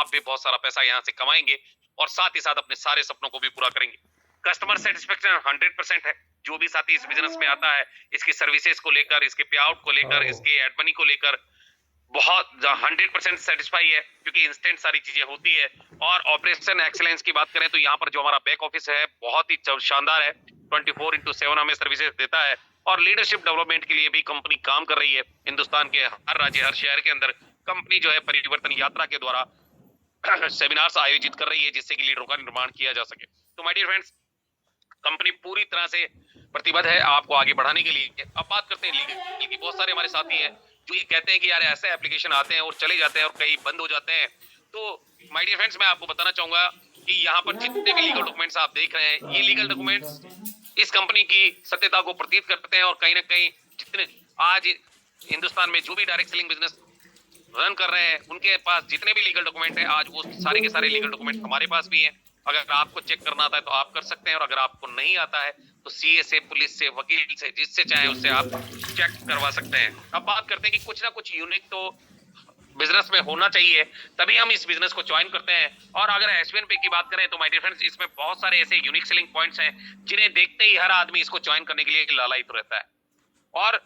आप भी बहुत सारा पैसा यहाँ से कमाएंगे और साथ ही साथ अपने सारे सपनों को भी पूरा करेंगे। कस्टमर सेटिस्फेक्शन 100% है। जो भी साथी इस बिजनेस में आता है, इसकी सर्विसेज को लेकर, इसके पे आउट को लेकर, इसके एड मनी को लेकर बहुत 100% सेटिस्फाई है, क्योंकि इंस्टेंट सारी चीजें होती है। और ऑपरेशन एक्सीलेंस की बात करें तो यहाँ पर जो हमारा बैक ऑफिस है बहुत ही शानदार है। 24/7 हमें सर्विसेज देता है और लीडरशिप डेवलपमेंट के लिए भी कंपनी काम कर रही है। हिंदुस्तान के हर राज्य, हर शहर के अंदर कंपनी जो है परिवर्तन यात्रा के द्वारा सेमिनार्स आयोजित कर रही है, जिससे कि लीडरों का निर्माण किया जा सके। तो माय डियर फ्रेंड्स, कंपनी पूरी तरह से प्रतिबद्ध है आपको आगे बढ़ाने के लिए। अब बात करते हैं लीगल की। बहुत सारे हमारे साथी हैं जो ये कहते हैं कि यार ऐसे एप्लीकेशन आते हैं और चले जाते हैं और कई बंद हो जाते हैं। तो माय डियर फ्रेंड्स, मैं आपको बताना चाहूंगा कि यहाँ पर जितने भी लीगल डॉक्यूमेंट्स आप देख रहे हैं, ये लीगल डॉक्यूमेंट्स इस कंपनी की सत्यता को प्रतीत करते हैं। और कहीं ना कहीं जितने आज हिंदुस्तान में जो भी डायरेक्ट सेलिंग बिजनेस रन कर रहे हैं, उनके पास जितने भी लीगल डॉक्यूमेंट है, आज वो सारे के सारे लीगल डॉक्यूमेंट हमारे पास भी हैं। अगर आपको चेक करना आता है तो आप कर सकते हैं, और अगर आपको नहीं आता है तो सीए से, पुलिस से, वकील से, जिससे चाहे उससे आप चेक करवा सकते हैं। अब बात करते हैं कि कुछ ना कुछ यूनिक तो बिजनेस में होना चाहिए, तभी हम इस बिजनेस को ज्वाइन करते हैं। और अगर एसवीएन पे की बात करें तो माय डियर फ्रेंड्स, इसमें बहुत सारे ऐसे यूनिक सेलिंग पॉइंट्स हैं जिन्हें देखते ही हर आदमी इसको ज्वाइन करने के लिए लालायित रहता है, और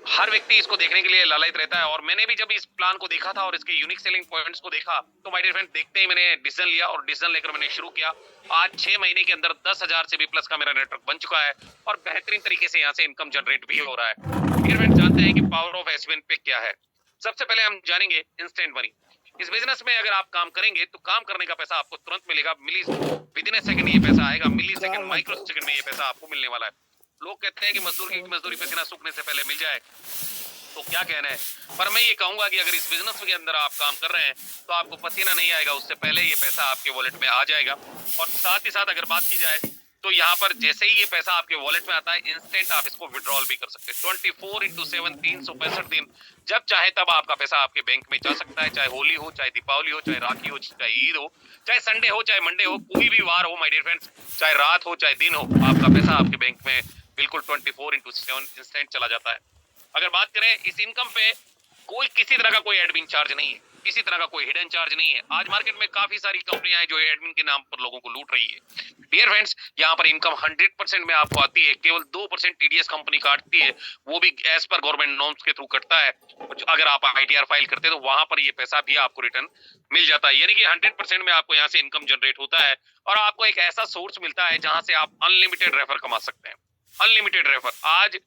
हर व्यक्ति इसको देखने के लिए लालायित रहता है। और मैंने भी जब इस प्लान को देखा था और इसके यूनिक सेलिंग पॉइंट्स को देखा तो माय डियर फ्रेंड, देखते ही मैंने डिसीजन लिया, और डिसीजन लेकर मैंने शुरू किया। आज 6 महीने के अंदर 10,000 से भी प्लस का मेरा नेटवर्क बन चुका है और बेहतरीन तरीके से यहाँ से इनकम जनरेट भी हो रहा है। डियर फ्रेंड, जानते हैं कि पावर ऑफ एसवीएन पे क्या है। सबसे पहले हम जानेंगे इंस्टेंट मनी। इस बिजनेस में अगर आप काम करेंगे तो काम करने का पैसा आपको तुरंत मिलेगा। विद इन ए सेकंड ये पैसा आएगा, मिली सेकंड, माइक्रो सेकंड में ये पैसा आपको मिलने वाला है। लोग कहते हैं कि मजदूर की मजदूरी पसीना सूखने से पहले मिल जाए, तो क्या कहना है। पर मैं ये कहूंगा कि अगर इस बिजनेस के अंदर आप काम कर रहे हैं तो आपको पसीना नहीं आएगा, उससे पहले ये पैसा आपके वॉलेट में आ जाएगा। और साथ ही साथ अगर बात की जाए तो यहाँ पर जैसे ही ये पैसा आपके वॉलेट में आता है, इंस्टेंट आप इसको विड्रॉल भी कर सकते हैं। 24/7 365 दिन जब चाहे तब आपका पैसा आपके बैंक में जा सकता है। चाहे होली हो, चाहे दीपावली हो, चाहे राखी हो, चाहे ईद हो, चाहे संडे हो, चाहे मंडे हो, कोई भी वार हो माय डियर फ्रेंड्स, चाहे रात हो चाहे दिन हो, आपका पैसा आपके बैंक में बिल्कुल 24/7 इंस्टेंट चला जाता है। अगर बात करें इस इनकम पे, कोई किसी तरह का कोई एडमिन चार्ज नहीं है, किसी तरह का कोई हिडन चार्ज नहीं है। आज मार्केट में काफी सारी कंपनियां हैं जो एडमिन के नाम पर लोगों को लूट रही है। डियर फ्रेंड्स, यहाँ पर इनकम 100% में आपको आती है। केवल 2% टीडीएस कंपनी काटती है, वो भी एज पर गवर्नमेंट नॉर्म्स के थ्रू कटता है। अगर आप आईटीआर फाइल करते हैं तो वहां पर ये पैसा भी आपको रिटर्न मिल जाता है। यानी कि 100% में आपको यहाँ से इनकम जनरेट होता है, और आपको एक ऐसा सोर्स मिलता है जहां से आप अनलिमिटेड रेफर कमा सकते हैं। Unlimited refer. आज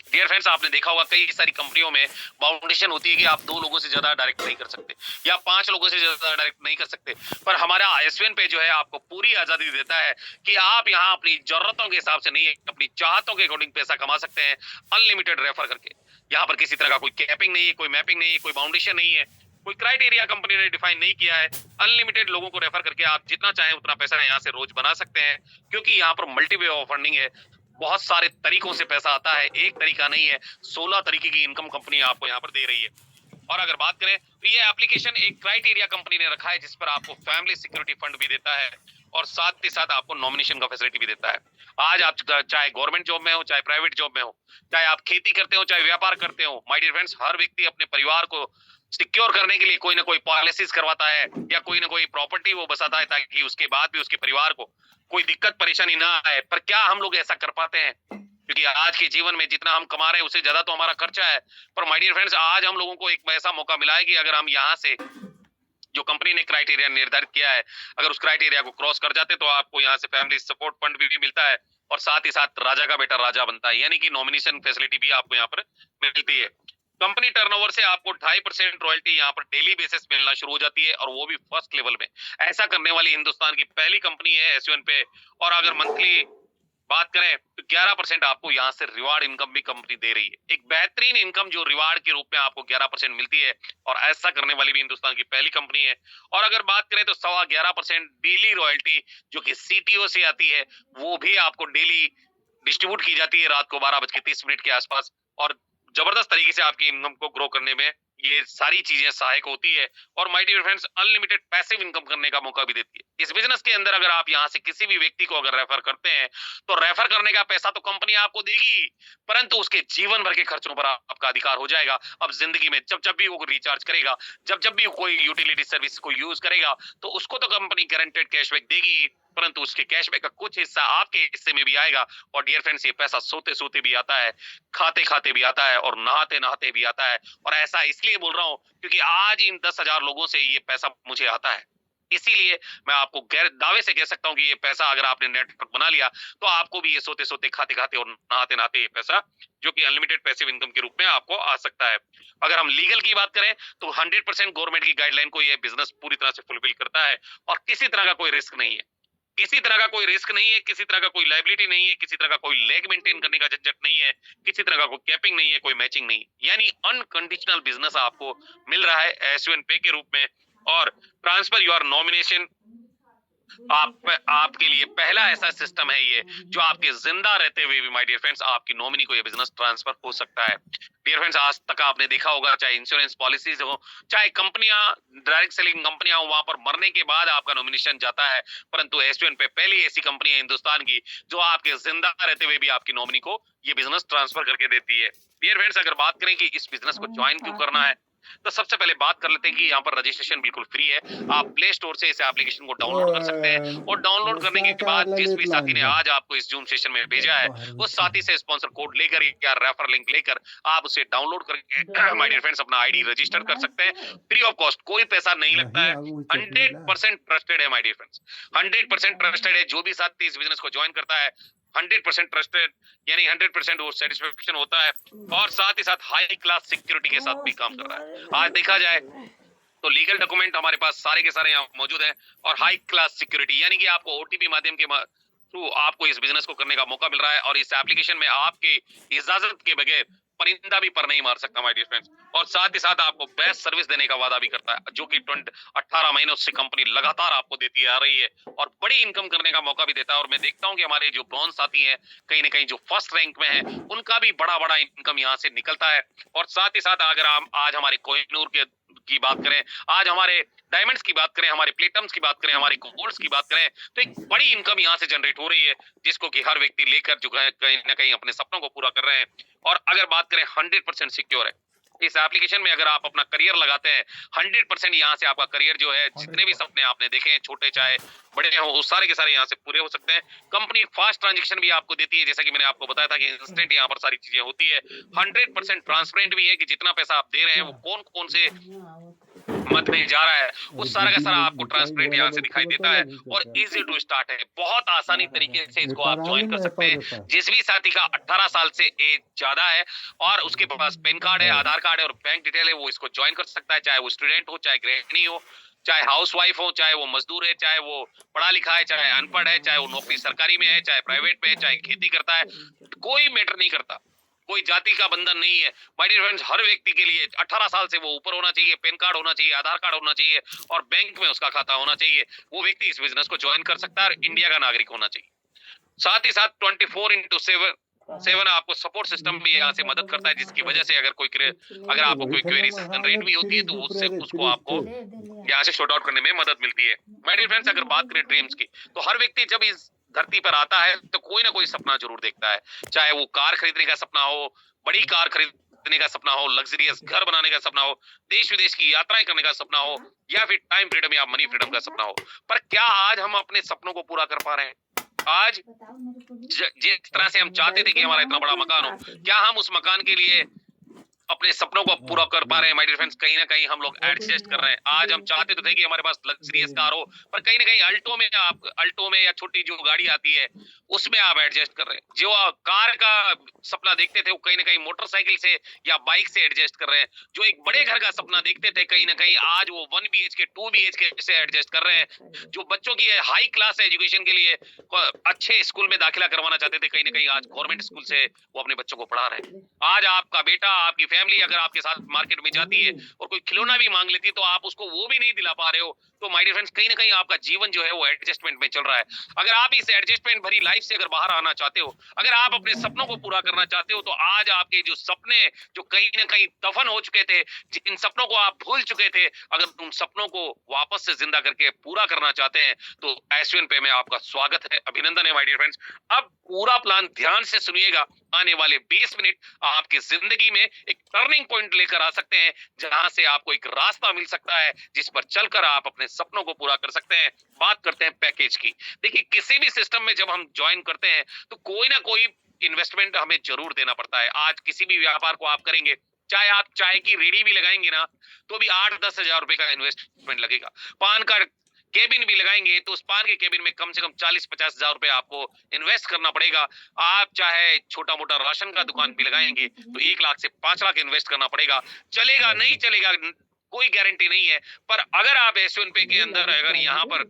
डियर फ्रेंड्स, आपने देखा होगा कई सारी कंपनियों में बाउंडेशन होती है कि आप 2 लोगों से ज्यादा डायरेक्ट नहीं कर सकते या 5 लोगों से ज्यादा डायरेक्ट नहीं कर सकते। पर हमारा एसवीएन पे जो है आपको पूरी आजादी देता है कि आप यहाँ अपनी जरूरतों के हिसाब से नहीं, अपनी चाहतों के अकॉर्डिंग पैसा कमा सकते हैं अनलिमिटेड रेफर करके। यहाँ पर किसी तरह का कोई कैपिंग नहीं है, कोई मैपिंग नहीं है, कोई बाउंडेशन नहीं है, कोई क्राइटेरिया कंपनी ने डिफाइन नहीं किया है। अनलिमिटेड लोगों को रेफर करके आप जितना चाहें उतना पैसा यहाँ से रोज बना सकते हैं, क्योंकि यहाँ पर मल्टी वे ऑफ अर्निंग है। बहुत सारे तरीकों से पैसा आता है, एक तरीका नहीं है, 16 तरीके की इनकम कंपनी आपको यहाँ पर दे रही है। और अगर बात करें तो ये एप्लीकेशन एक क्राइटेरिया कंपनी ने रखा है जिस पर आपको फैमिली सिक्योरिटी फंड भी देता है, और साथ ही साथ आपको नॉमिनेशन का फैसिलिटी भी देता है। आज आप चाहे गवर्नमेंट जॉब में हो, चाहे प्राइवेट जॉब में हो, चाहे आप खेती करते हो, चाहे व्यापार करते हो, माय डियर फ्रेंड्स, हर व्यक्ति अपने परिवार को सिक्योर करने के लिए कोई ना कोई पॉलिसीज करवाता है या कोई ना कोई प्रॉपर्टी वो बसाता है, ताकि उसके बाद भी उसके परिवार को कोई दिक्कत परेशानी ना आए। पर क्या हम लोग ऐसा कर पाते हैं? क्योंकि आज के जीवन में जितना हम कमा रहे हैं उससे ज्यादा तो हमारा खर्चा है। पर माय डियर फ्रेंड्स, आज हम लोगों को एक ऐसा मौका मिला है कि अगर हम यहाँ से जो कंपनी ने क्राइटेरिया निर्धारित किया है, अगर उस क्राइटेरिया को क्रॉस कर जाते तो आपको यहाँ से फैमिली सपोर्ट फंड भी मिलता है, और साथ ही साथ राजा का बेटा राजा बनता है, यानी कि नॉमिनेशन फैसिलिटी भी आपको यहाँ पर मिलती है। कंपनी टर्नओवर से आपको 2.5% रॉयल्टी यहाँ पर डेली बेसिस मिलना शुरू हो जाती है, और वो भी फर्स्ट लेवल में। ऐसा करने वाली हिंदुस्तान की पहली कंपनी है एसवीएन पे। और अगर मंथली बात करें तो 11% आपको यहाँ से रिवार्ड इनकम भी कंपनी दे रही है। एक बेहतरीन इनकम जो रिवार्ड के रूप में आपको 11% मिलती है, और ऐसा करने वाली भी हिंदुस्तान की पहली कंपनी है। और अगर बात करें तो 11.25% डेली रॉयल्टी जो कि सीटीओ से आती है, वो भी आपको डेली डिस्ट्रीब्यूट की जाती है रात को 12:30 के आसपास, और जबरदस्त तरीके से आपकी इनकम को ग्रो करने में ये सारी चीजें सहायक होती है और my dear friends unlimited passive income करने का मौका भी देती है। इस बिजनेस के अंदर अगर आप यहाँ से किसी भी व्यक्ति को अगर रेफर करते हैं तो रेफर करने का पैसा तो कंपनी आपको देगी, परंतु उसके जीवन भर के खर्चों पर आपका अधिकार हो जाएगा। अब जिंदगी में जब जब भी वो रिचार्ज करेगा, जब जब भी कोई यूटिलिटी सर्विस को यूज करेगा तो उसको तो कंपनी गारंटेड कैशबैक देगी, परंतु उसके कैशबैक का कुछ हिस्सा आपके हिस्से में भी आएगा। और डियर फ्रेंड्स ये पैसा सोते सोते भी आता है, खाते खाते भी आता है और नहाते नहाते भी आता है। और ऐसा इसलिए बोल रहा हूं क्योंकि आज इन 10,000 लोगों से ये पैसा मुझे आता है। इसीलिए मैं आपको गैर दावे से कह सकता हूं कि ये पैसा अगर आपने नेटवर्क बना लिया तो आपको भी ये सोते सोते खाते खाते और नहाते नहाते ये पैसा जो कि अनलिमिटेड पैसिव इनकम के रूप में आपको आ सकता है। अगर हम लीगल की बात करें तो 100% गवर्नमेंट की गाइडलाइन को ये बिजनेस पूरी तरह से फुलफिल करता है और किसी तरह का कोई रिस्क नहीं है, किसी तरह का कोई रिस्क नहीं है, किसी तरह का कोई लायबिलिटी नहीं है, किसी तरह का कोई लेग मेंटेन करने का झंझट नहीं है, किसी तरह का कोई कैपिंग नहीं है, कोई मैचिंग नहीं है। यानी अनकंडीशनल बिजनेस आपको मिल रहा है एस पे के रूप में। और ट्रांसफर योर नॉमिनेशन आपके लिए पहला ऐसा सिस्टम है ये जो आपके जिंदा रहते हुए भी माय डियर फ्रेंड्स आपकी नॉमिनी को ये बिजनेस ट्रांसफर हो सकता है। डियर फ्रेंड्स आज तक आपने देखा होगा चाहे इंश्योरेंस पॉलिसीज हो, चाहे कंपनियां डायरेक्ट सेलिंग कंपनियां हो, वहां पर मरने के बाद आपका नॉमिनेशन जाता है, परंतु एसटीएन पे पहली ऐसी कंपनी है हिंदुस्तान की जो आपके जिंदा रहते हुए भी आपकी नॉमिनी को ये बिजनेस ट्रांसफर करके देती है। डियर फ्रेंड्स अगर बात करें कि इस बिजनेस को ज्वाइन क्यों करना है तो सबसे पहले बात कर लेते हैं कि यहाँ पर रजिस्ट्रेशन बिल्कुल फ्री है। आप प्ले स्टोर से इस एप्लीकेशन को डाउनलोड कर सकते हैं और डाउनलोड करने के बाद जिस भी साथी ने आज आपको इस जूम सेशन में भेजा है उस साथी से स्पॉन्सर कोड लेकर या रेफर लिंक लेकर आप उसे डाउनलोड करके माय डियर फ्रेंड्स अपना आईडी रजिस्टर कर सकते हैं फ्री ऑफ कॉस्ट, कोई पैसा नहीं लगता है। 100% ट्रस्टेड है माय डियर फ्रेंड्स, 100% ट्रस्टेड है। जो भी साथी इस बिजनेस को ज्वाइन करता है 100% ट्रस्टेड यानी 100% वो सेटिस्फेक्शन होता है और साथ ही साथ हाई क्लास सिक्योरिटी के साथ भी काम कर रहा है। आज देखा जाए तो लीगल डॉक्यूमेंट हमारे पास सारे के सारे यहाँ मौजूद हैं और हाई क्लास सिक्योरिटी यानी कि आपको ओटीपी माध्यम के थ्रू आपको इस बिजनेस को करने का मौका मिल रहा है और इस एप्लीकेशन में आपकी इजाजत के बगैर परिंदा भी पर नहीं मार सकता माय डियर फ्रेंड्स। और साथ ही साथ आपको बेस्ट सर्विस देने का वादा भी करता है जो कि 18 महीनों से कंपनी लगातार आपको देती आ रही है और बड़ी इनकम करने का मौका भी देता है। और मैं देखता हूं कि हमारे जो ब्रॉन्ज साथी हैं कहीं ना कहीं जो फर्स्ट रैंक में है उनका भी बड़ा बड़ा इनकम यहाँ से निकलता है। और साथ ही साथ अगर हम आज हमारे कोहिनूर के की बात करें, आज हमारे डायमंड्स की बात करें, हमारे प्लेटम्स की बात करें, हमारे गोल्ड्स की बात करें तो एक बड़ी इनकम यहाँ से जनरेट हो रही है जिसको कि हर व्यक्ति लेकर जो कहीं ना कहीं अपने सपनों को पूरा कर रहे हैं। और अगर बात करें 100% सिक्योर है इस एप्लीकेशन में। अगर आप अपना करियर लगाते हैं 100% यहाँ से आपका करियर जो है जितने भी सपने आपने देखे हैं छोटे चाहे बड़े हो वो सारे के सारे यहाँ से पूरे हो सकते हैं। कंपनी फास्ट ट्रांजेक्शन भी आपको देती है जैसा कि मैंने आपको बताया था कि इंस्टेंट यहाँ पर सारी चीजें होती है। 100% ट्रांसपेरेंट भी है कि जितना पैसा आप दे रहे हैं वो कौन कौन से मत में जा रहा है वो सारा का सारा आपको ट्रांसपेरेंट यहाँ से दिखाई देता है और इजी टू स्टार्ट है। बहुत आसानी तरीके से इसको आप ज्वाइन कर सकते हैं। जिस भी साथी का 18 साल से एज ज्यादा है और उसके पास पैन कार्ड है, आधार कार्ड है और बैंक डिटेल है वो इसको ज्वाइन कर सकता है, चाहे वो स्टूडेंट हो, चाहे गृहिणी हो, चाहे हाउस वाइफ हो, चाहे वो मजदूर है, चाहे वो पढ़ा लिखा है, चाहे अनपढ़ है, चाहे वो नौकरी सरकारी में है, चाहे प्राइवेट में है, चाहे खेती करता है, कोई मैटर नहीं करता। कोई जाति का बंधन नहीं है माय डियर फ्रेंड्स। हर व्यक्ति के लिए 18 साल से वो ऊपर होना चाहिए, पैन कार्ड होना चाहिए, आधार कार्ड होना चाहिए और बैंक में उसका खाता होना चाहिए। वो व्यक्ति इस बिजनेस को ज्वाइन कर सकता है और इंडिया का नागरिक होना चाहिए। साथ ही साथ 24x7 आपको सपोर्ट सिस्टम भी यहाँ से मदद करता है जिसकी वजह से अगर आपको कोई क्वेरी जनरेट भी होती है तो उससे उसको आपको यहाँ से शॉर्ट आउट करने में मदद मिलती है। माय डियर फ्रेंड्स अगर बात करें ड्रीम्स की तो हर व्यक्ति जब इस धरती पर आता है तो कोई ना कोई सपना जरूर देखता है, चाहे वो कार खरीदने का सपना हो, बड़ी कार खरीदने का सपना हो, लग्जरियस घर बनाने का सपना हो, देश विदेश की यात्राएं करने का सपना हो या फिर टाइम फ्रीडम या मनी फ्रीडम का सपना हो। पर क्या आज हम अपने सपनों को पूरा कर पा रहे हैं? आज जिस तरह से हम चाहते थे कि हमारा इतना बड़ा मकान हो, क्या हम उस मकान के लिए अपने सपनों को पूरा कर पा रहे हैं? माय डियर फ्रेंड्स कहीं ना कहीं हम लोग एडजस्ट कर रहे हैं। आज हम चाहते तो थे कि हमारे पास लग्जरियस कार हो पर कहीं ना कहीं अल्टो में या छोटी जो गाड़ी आती है उसमें आप एडजस्ट कर रहे हैं। जो कार का सपना देखते थे वो कहीं ना कहीं मोटरसाइकिल से या बाइक से एडजस्ट कर रहे हैं। जो एक बड़े घर का सपना देखते थे कहीं ना कहीं आज वो 1 BHK 2 BHK से एडजस्ट कर रहे हैं। जो बच्चों की हाई क्लास एजुकेशन के लिए अच्छे स्कूल में दाखिला करवाना चाहते थे कहीं ना कहीं आज गवर्नमेंट स्कूल से वो अपने बच्चों को पढ़ा रहे हैं। आज आपका बेटा आपकी फैमिली अगर आपके साथ मार्केट में जाती है और कोई खिलौना भी मांग लेती है तो आप उसको वो भी नहीं दिला पा रहे हो तो माय डियर फ्रेंड्स कहीं ना कहीं आपका जीवन जो है वो एडजस्टमेंट में चल रहा है। अगर आप इस एडजस्टमेंट भरी लाइफ से अगर बाहर आना चाहते हो, अगर आप अपने सपनों को पूरा करना चाहते हो, तो आज आपके जो सपने जो कहीं ना कहीं दफन हो चुके थे, जिन सपनों को आप भूल चुके थे, अगर उन सपनों को वापस से जिंदा करके पूरा करना चाहते हैं, तो एसवीएन पे में आपका स्वागत है, अभिनंदन है माय डियर फ्रेंड्स। अब पूरा प्लान ध्यान से सुनिएगा। आने वाले 20 मिनट आपकी जिंदगी में एक टर्निंग पॉइंट लेकर आ सकते हैं, जहां से आपको एक रास्ता मिल सकता है जिस पर चलकर आप अपने सपनों को पूरा कर सकते हैं। बात करते हैं पैकेज की। देखिए, किसी भी सिस्टम में जब हम ज्वाइन करते हैं तो कोई ना कोई इन्वेस्टमेंट हमें जरूर देना पड़ता है। आज किसी भी व्यापार को आप करेंगे, चाहे आप चाय की रेडी भी लगाएंगे ना, तो भी 8-10 हजार रुपए का इन्वेस्टमेंट लगेगा। पान कार्ड केबिन भी लगाएंगे तो उस पान के केबिन में कम से कम 40-50 हजार रुपए आपको इन्वेस्ट करना पड़ेगा। आप चाहे छोटा मोटा राशन का दुकान भी लगाएंगे तो 1 लाख से 5 लाख इन्वेस्ट करना पड़ेगा। चलेगा नहीं चलेगा कोई गारंटी नहीं है। पर अगर आप एस1 पे के अंदर अगर यहाँ पर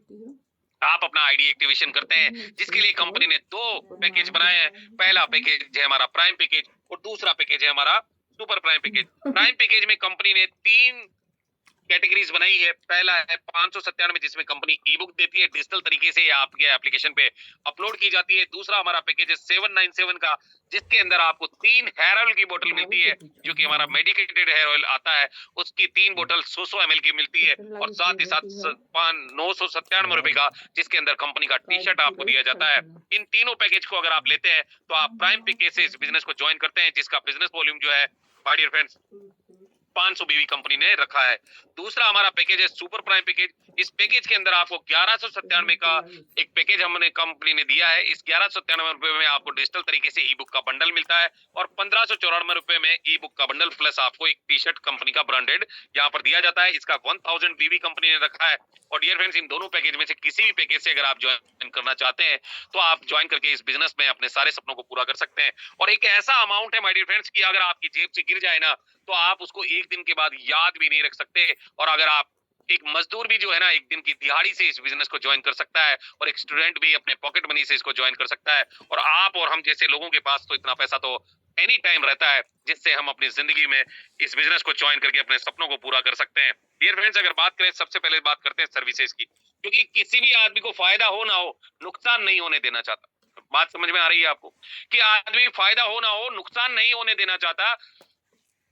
आप अपना आईडी एक्टिवेशन करते हैं, जिसके लिए कंपनी ने 2 पैकेज बनाए हैं। पहला पैकेज है हमारा प्राइम पैकेज और दूसरा पैकेज है हमारा super prime package. Prime package में कंपनी ने 3 कैटेगरीज बनाई है। पहला है 597, जिसमें कंपनी ई बुक देती है, डिजिटल तरीके से आपके एप्लीकेशन पे अपलोड की जाती है। दूसरा हमारा पैकेज है 797 का, जिसके अंदर आपको 3 हेयर ऑयल की बोतल मिलती है, जो कि हमारा मेडिकेटेड हेयर ऑयल आता है। उसकी 3 बोतल 100 ml की मिलती है, और साथ ही साथ 997 रुपए का, जिसके अंदर कंपनी का टी शर्ट आपको दिया जाता है। इन तीनों पैकेज को अगर आप लेते हैं तो आप प्राइम पैकेज से इस बिजनेस को ज्वाइन करते हैं, जिसका बिजनेस वॉल्यूम जो है माय डियर फ्रेंड्स 500 बीवी कंपनी ने रखा है। दूसरा हमारा पैकेज है सुपर प्राइम पैकेज। इस पैकेज के अंदर आपको 1197 का एक पैकेज हमने कंपनी ने दिया है। इस 1197 रुपए में आपको डिजिटल तरीके से ई बुक का बंडल मिलता है, और 1594 रुपए में ई बुक का बंडल प्लस आपको एक टी शर्ट कंपनी का ब्रांडेड यहाँ पर दिया जाता है। इसका 1000 बीवी कंपनी ने रखा है। और डियर फ्रेंड्स, इन दोनों पैकेज में से किसी भी पैकेज से अगर आप ज्वाइन करना चाहते हैं तो आप ज्वाइन करके इस बिजनेस में अपने सारे सपनों को पूरा कर सकते हैं। और एक ऐसा अमाउंट है माय डियर फ्रेंड्स कि अगर आपकी जेब से गिर जाए ना, तो आप उसको एक दिन के बाद याद भी नहीं रख सकते। और अगर आप एक मजदूर भी जो है ना, एक दिन की दिहाड़ी से इस बिजनेस को ज्वाइन कर सकता है, और एक स्टूडेंट भी अपने पॉकेट मनी से इसको ज्वाइन कर सकता है। और आप और हम जैसे लोगों के पास तो इतना पैसा तो एनी टाइम रहता है, जिससे हम अपनी जिंदगी में इस बिजनेस को ज्वाइन करके अपने सपनों को पूरा कर सकते हैं। डियर फ्रेंड्स, अगर बात करें, सबसे पहले बात करते हैं सर्विसेज की, क्योंकि किसी भी आदमी को फायदा हो ना हो, नुकसान नहीं होने देना चाहता। बात समझ में आ रही है आपको कि आदमी फायदा हो ना हो, नुकसान नहीं होने देना चाहता।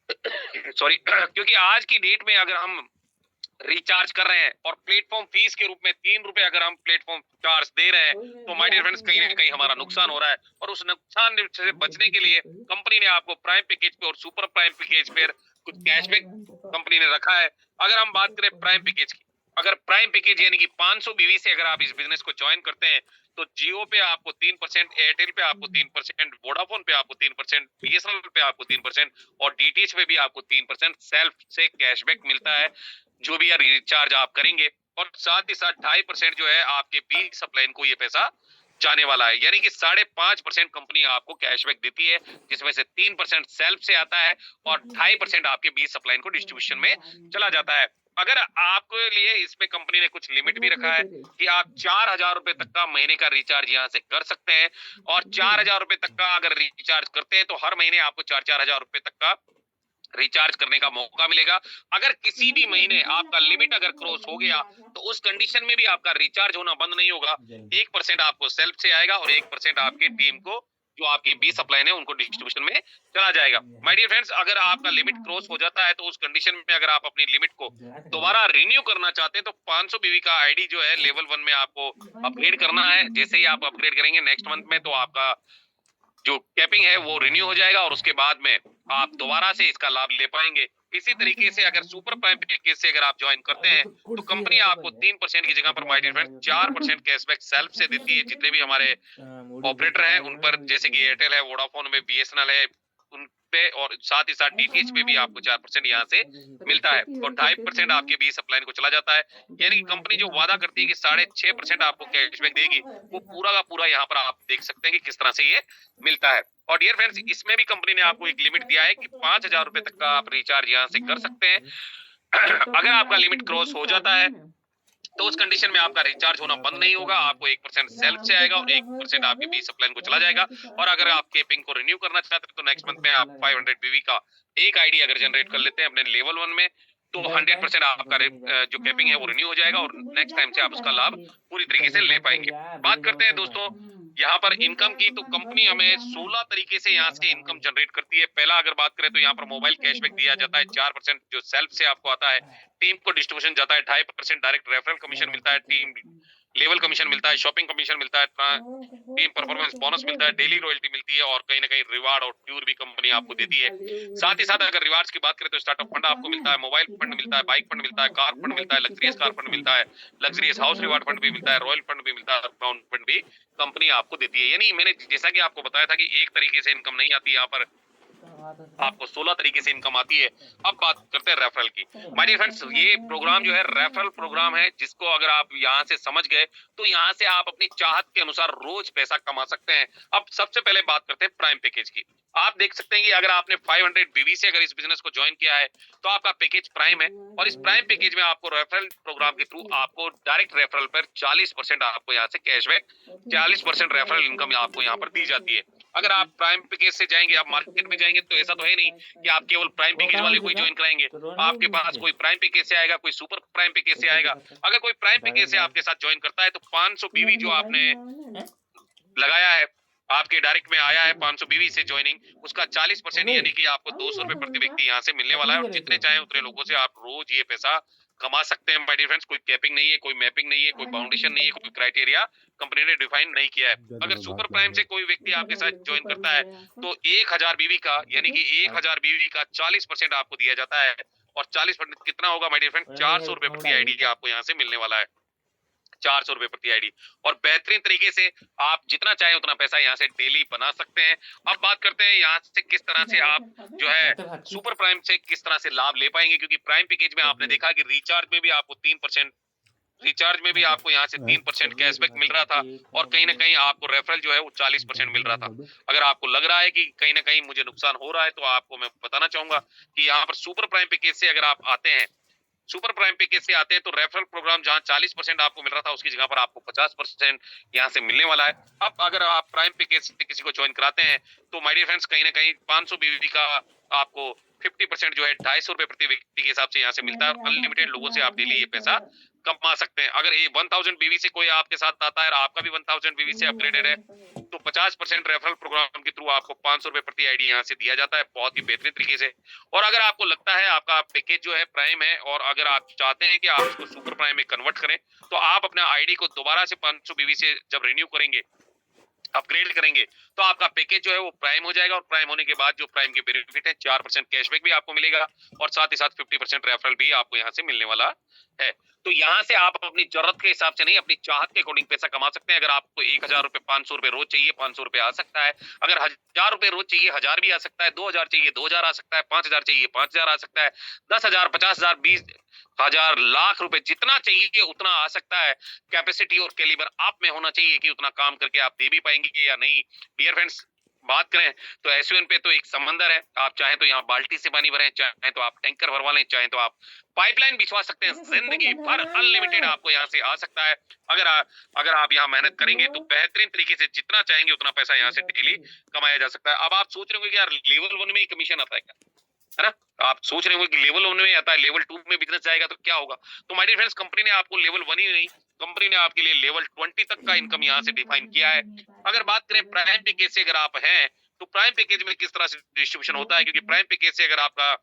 सॉरी क्योंकि आज की डेट में अगर हम रिचार्ज कर रहे हैं और प्लेटफॉर्म फीस के रूप में 3 रुपए अगर हम प्लेटफॉर्म चार्ज दे रहे हैं, तो माय डियर फ्रेंड्स कहीं ना कहीं हमारा नुकसान हो रहा है। और उस नुकसान से बचने के लिए कंपनी ने आपको प्राइम पैकेज पे और सुपर प्राइम पैकेज पे कुछ कैशबैक कंपनी ने रखा है। अगर हम बात करें प्राइम पैकेज की, अगर प्राइम पैकेज यानी कि 500 बीवी से अगर आप इस बिजनेस को ज्वाइन करते हैं, तो जियो पे आपको 3%, एयरटेल पे आपको 3%, वोडाफोन पे आपको 3%, बीएसएनएल पे आपको 3%, और डीटीएच पे भी आपको 3% सेल्फ से कैशबैक मिलता है, जो भी रिचार्ज आप करेंगे। और साथ ही साथ 2.5% जो है आपके बी सप्लाइन को ये पैसा जाने वाला है, यानी कि 5.5% कंपनी आपको कैशबैक देती है, जिसमें से 3% सेल्फ से आता है और 2.5% आपके बी सप्लाइन को डिस्ट्रीब्यूशन में चला जाता है। अगर आपके लिए इसमें कंपनी ने कुछ लिमिट भी रखा है कि आप 4,000 रुपए तक का महीने का रिचार्ज यहाँ से कर सकते हैं, और 4,000 रुपए तक का अगर रिचार्ज करते हैं तो हर महीने आपको 4-4 हजार रुपए तक का रिचार्ज करने का मौका मिलेगा। अगर किसी भी महीने आपका लिमिट अगर क्रॉस हो गया, तो उस कंडीशन में भी आपका रिचार्ज होना बंद नहीं होगा। 1% आपको सेल्फ से आएगा और 1% आपके टीम को, जो आपकी बी सप्लाई है, उनको डिस्ट्रीब्यूशन में चला जाएगा। माय डियर फ्रेंड्स, अगर आपका लिमिट क्रॉस हो जाता है तो उस कंडीशन में अगर आप अपनी लिमिट को दोबारा रिन्यू करना चाहते हैं, तो 500 बीवी का आईडी जो है लेवल 1 में आपको अपग्रेड करना है। जैसे ही आप अपग्रेड करेंगे नेक्स्ट मंथ में, तो आपका जो कैपिंग है वो रिन्यू हो जाएगा, और उसके बाद में आप दोबारा से इसका लाभ ले पाएंगे। इसी तरीके से अगर सुपर प्राइम पैकेज से अगर आप ज्वाइन करते हैं, तो कंपनी आपको 3% की जगह पर my dear friend 4% cashback self से देती है। जितने भी हमारे ऑपरेटर हैं उन पर, जैसे कि एयरटेल है, वोडाफोन में बीएसएनएल है, उन पे, और साथ ही साथ डीटीएच पे भी आपको 4% यहाँ से मिलता है, और 2.5% आपके बी सप्लाई को चला जाता है। यानी कि कंपनी जो वादा करती है कि 6.5% आपको कैशबैक देगी, वो पूरा का पूरा यहाँ पर आप देख सकते हैं कि किस तरह से ये मिलता है। और डियर फ्रेंड्स, इसमें भी कंपनी ने आपको एक लिमिट दिया है कि 5,000 रुपए तक का आप रिचार्ज यहाँ से कर सकते हैं। अगर आपका लिमिट क्रॉस हो जाता है, तो उस कंडीशन में आपका रिचार्ज होना बंद नहीं होगा। आपको 1% सेल्फ से आएगा और 1% आपके बी सप्लाइन को चला जाएगा। और अगर आप केपिंग को रिन्यू करना चाहते हैं, तो नेक्स्ट मंथ में आप 500 बीवी का एक आईडी अगर जनरेट कर लेते हैं अपने लेवल 1 में, तो 100% आपका जो कैपिंग है वो रिन्यू हो जाएगा और नेक्स्ट टाइम से आप उसका लाभ पूरी तरीके से ले पाएंगे। बात करते हैं दोस्तों यहाँ पर इनकम की, तो कंपनी हमें 16 तरीके से यहाँ से इनकम जनरेट करती है। पहला अगर बात करें तो यहाँ पर मोबाइल कैशबैक दिया जाता है 4% जो सेल्फ से आपको आता है। टीम को डिस्ट्रीब्यूशन जाता है 2.5% डायरेक्ट रेफरल कमीशन मिलता है, टीम लेवल कमीशन मिलता है, शॉपिंग कमीशन मिलता है, टीम परफॉर्मेंस बोनस मिलता है, डेली रॉयल्टी मिलती है और कहीं ना कहीं रिवार्ड और ट्यूर भी कंपनी आपको देती है। साथ ही साथ अगर रिवार्ड्स की बात करें तो स्टार्टअप फंड आपको मिलता है, मोबाइल फंड मिलता है, बाइक फंड मिलता है, कार फंड मिलता है, लग्जरियस कार फंड मिलता है, लग्जरियस हाउस रिवार्ड फंड भी मिलता है, रॉयल फंड भी मिलता है, क्राउन फंड भी कंपनी आपको देती है। यानी मैंने जैसा कि आपको बताया था कि एक तरीके से इनकम नहीं आती, यहाँ पर आपको 16 तरीके से इनकम आती है। अब बात करते हैं रेफरल की। माय डियर फ्रेंड्स, ये प्रोग्राम जो है रेफरल प्रोग्राम है, जिसको अगर आप यहाँ से समझ गए तो यहाँ से आप अपनी चाहत के अनुसार रोज पैसा कमा सकते हैं। अब सबसे पहले बात करते हैं प्राइम पैकेज की। आप देख सकते हैं कि अगर आपने 500 बीवी से अगर इस बिजनेस को ज्वाइन किया है तो आपका पैकेज प्राइम है, और इस प्राइम पैकेज में आपको रेफरल प्रोग्राम के थ्रू आपको डायरेक्ट रेफरल पर 40% आपको यहाँ से कैशबैक, 40% रेफरल इनकम आपको यहाँ पर दी जाती है। अगर आप प्राइम पैकेज से जाएंगे, आप मार्केट में जाएंगे, तो ऐसा तो है नहीं कि आप केवल प्राइम पैकेज वाले को ज्वाइन कराएंगे। आपके पास कोई प्राइम पैकेज से आएगा, कोई सुपर प्राइम पैकेज से आएगा। अगर कोई प्राइम पैकेज से आपके साथ ज्वाइन करता है तो 500 बीवी जो आपने लगाया है, आपके डायरेक्ट में आया है 500 बीवी से ज्वाइनिंग, उसका 40% यानी कि आपको 200 रुपए प्रति व्यक्ति यहाँ से मिलने वाला है। और जितने चाहे उतने लोगों से आप रोज ये पैसा कमा सकते हैं। माय डियर फ्रेंड्स, कोई कैपिंग नहीं है, कोई मैपिंग नहीं है, कोई बाउंडेशन नहीं है, कोई क्राइटेरिया कंपनी ने डिफाइन नहीं किया है। अगर सुपर प्राइम से कोई व्यक्ति आपके साथ ज्वाइन करता है तो 1000 बीवी का यानी कि 1000 बीवी का 40% आपको दिया जाता है। और 40% कितना होगा माय डियर फ्रेंड? 400 रुपए प्रति आईडी आपको यहाँ से मिलने वाला है, 400 रुपए प्रति आईडी। और बेहतरीन तरीके से आप जितना चाहे उतना पैसा यहाँ से डेली बना सकते हैं। अब बात करते हैं यहाँ से किस तरह से आप जो है सुपर प्राइम से किस तरह से लाभ ले पाएंगे, क्योंकि प्राइम पैकेज में आपने देखा कि रिचार्ज में भी आपको 3%, रिचार्ज में भी आपको यहाँ से 3% कैशबैक मिल रहा था, और कहीं ना कहीं आपको रेफरल जो है वो 40% मिल रहा था। अगर आपको लग रहा है कि कहीं ना कहीं मुझे नुकसान हो रहा है, तो आपको मैं बताना चाहूंगा कि यहाँ पर सुपर प्राइम पैकेज से अगर आप आते हैं, सुपर प्राइम पैकेज से आते हैं, तो रेफरल प्रोग्राम जहां 40% आपको मिल रहा था उसकी जगह पर आपको 50% यहाँ से मिलने वाला है। अब अगर आप प्राइम पैकेज से किसी को ज्वाइन कराते हैं तो माय डियर फ्रेंड्स कहीं ना कहीं 500 बीवी का आपको 50% जो है 250 रुपए प्रति व्यक्ति के हिसाब से यहाँ से मिलता है। अनलिमिटेड लोगों से आप डेली ये पैसा कमा सकते हैं। अगर ये 1000 बीवी से कोई आपके साथ आता है और आपका भी 1000 बीवी से अपग्रेडेड है तो 50% रेफरल प्रोग्राम के थ्रू आपको 500 रुपए प्रति आईडी यहाँ से दिया जाता है, बहुत ही बेहतरीन तरीके से। और अगर आपको लगता है आपका पैकेज जो है प्राइम है और अगर आप चाहते हैं कि आप उसको सुपर प्राइम में कन्वर्ट करें, तो आप अपना आईडी को दोबारा से 500 बीवी से जब रिन्यू करेंगे, अपग्रेड करेंगे, तो आपका पैकेज जो है वो प्राइम हो जाएगा। और प्राइम होने के बाद जो प्राइम के बेनिफिट है 4% कैशबैक भी आपको मिलेगा और साथ ही साथ 50% रेफरल भी आपको यहाँ से मिलने वाला है। तो यहाँ से आप अपनी जरूरत के हिसाब से नहीं, अपनी चाहत के अकॉर्डिंग पैसा कमा सकते हैं। अगर आपको 1000 रुपए 500 रुपए रोज चाहिए, 500 रुपए आ सकता है। अगर 1000 रुपए रोज चाहिए, 1000 भी आ सकता है। 2000 चाहिए, 2000 आ सकता है। 5000 चाहिए, 5000 आ सकता है। 10,000, 50,000, 20,000, लाख रुपए जितना चाहिए उतना आ सकता है। कैपेसिटी और कैलिबर आप में होना चाहिए कि उतना काम करके आप दे भी पाएंगे या नहीं। डियर फ्रेंड्स, बात करें तो एसयूएन पे तो एक समंदर है। आप चाहें तो यहाँ बाल्टी से पानी भरें, चाहें तो आप टैंकर भरवा लें, चाहें तो आप पाइपलाइन बिछवा सकते हैं। जिंदगी भर अनलिमिटेड आपको यहाँ से आ सकता है। अगर आप यहाँ मेहनत करेंगे तो बेहतरीन तरीके से जितना चाहेंगे उतना पैसा यहाँ से डेली कमाया जा सकता है। अब आप सोच रहे होंगे कि यार लेवल 1 में ही कमीशन आता है क्या, है ना? आप सोच रहे होंगे कि लेवल 1 में आता है, लेवल 2 में बिजनेस जाएगा तो क्या होगा? तो माय डियर फ्रेंड्स, कंपनी ने आपको लेवल 1 ही नहीं, कंपनी ने आपके लिए लेवल 20 तक का इनकम यहाँ से डिफाइन किया है। अगर बात करें प्राइम पैकेज से अगर आप हैं तो प्राइम पैकेज में किस तरह से डिस्ट्रीब्यूशन होता है, क्योंकि प्राइम पैकेज से अगर आपका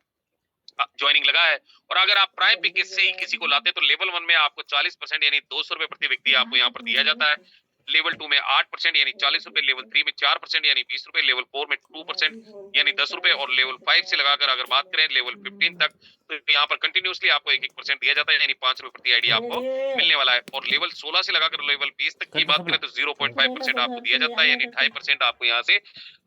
ज्वाइनिंग लगा है और अगर आप प्राइम पैकेज से ही किसी को लाते हैं तो लेवल 1 में आपको 40% यानी 200 रुपए प्रति व्यक्ति आपको यहाँ पर दिया जाता है। लेवल 2 में 8% यानी 40 रुपए, लेवल 3 में 4% यानी 20 रुपए, लेवल 4 में 2% यानी 10 रुपए, और लेवल 5 से लगाकर अगर बात करें लेवल 15 तक तो यहाँ पर कंटिन्यूसली आपको 1% दिया जाता है यानी 5 रुपए प्रति आईडी आपको मिलने वाला है। और लेवल 16 से लगाकर लेवल 20 तक की बात करें तो 0.5% आपको दिया जाता है यानी 2.5% आपको यहाँ से